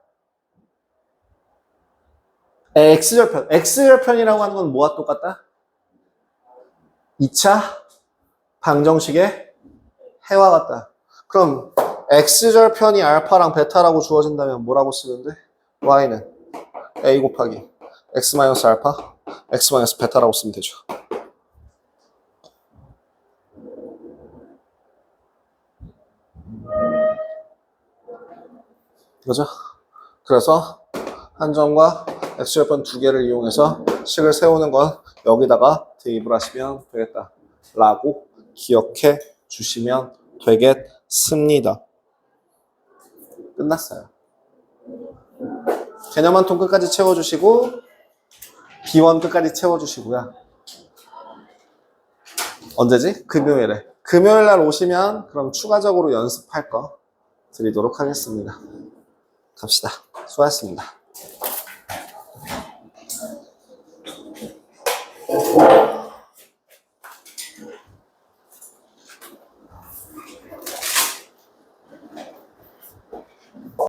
x절편. x절편이라고 하는 건 뭐와 똑같다? 2차 방정식의 해와 같다. 그럼 x절편이 알파랑 베타라고 주어진다면 뭐라고 쓰는데? y는 a 곱하기 x 마이너스 알파, x 마이너스 베타라고 쓰면 되죠. 그죠? 그래서 한 점과 x절편 2개를 이용해서 식을 세우는 건 여기다가 대입을 하시면 되겠다 라고 기억해 주시면 되겠습니다. 끝났어요. 개념 한 통 끝까지 채워주시고 B1 끝까지 채워주시고요. 언제지? 금요일에. 금요일 날 오시면 그럼 추가적으로 연습할 거 드리도록 하겠습니다. 갑시다. 수고하셨습니다.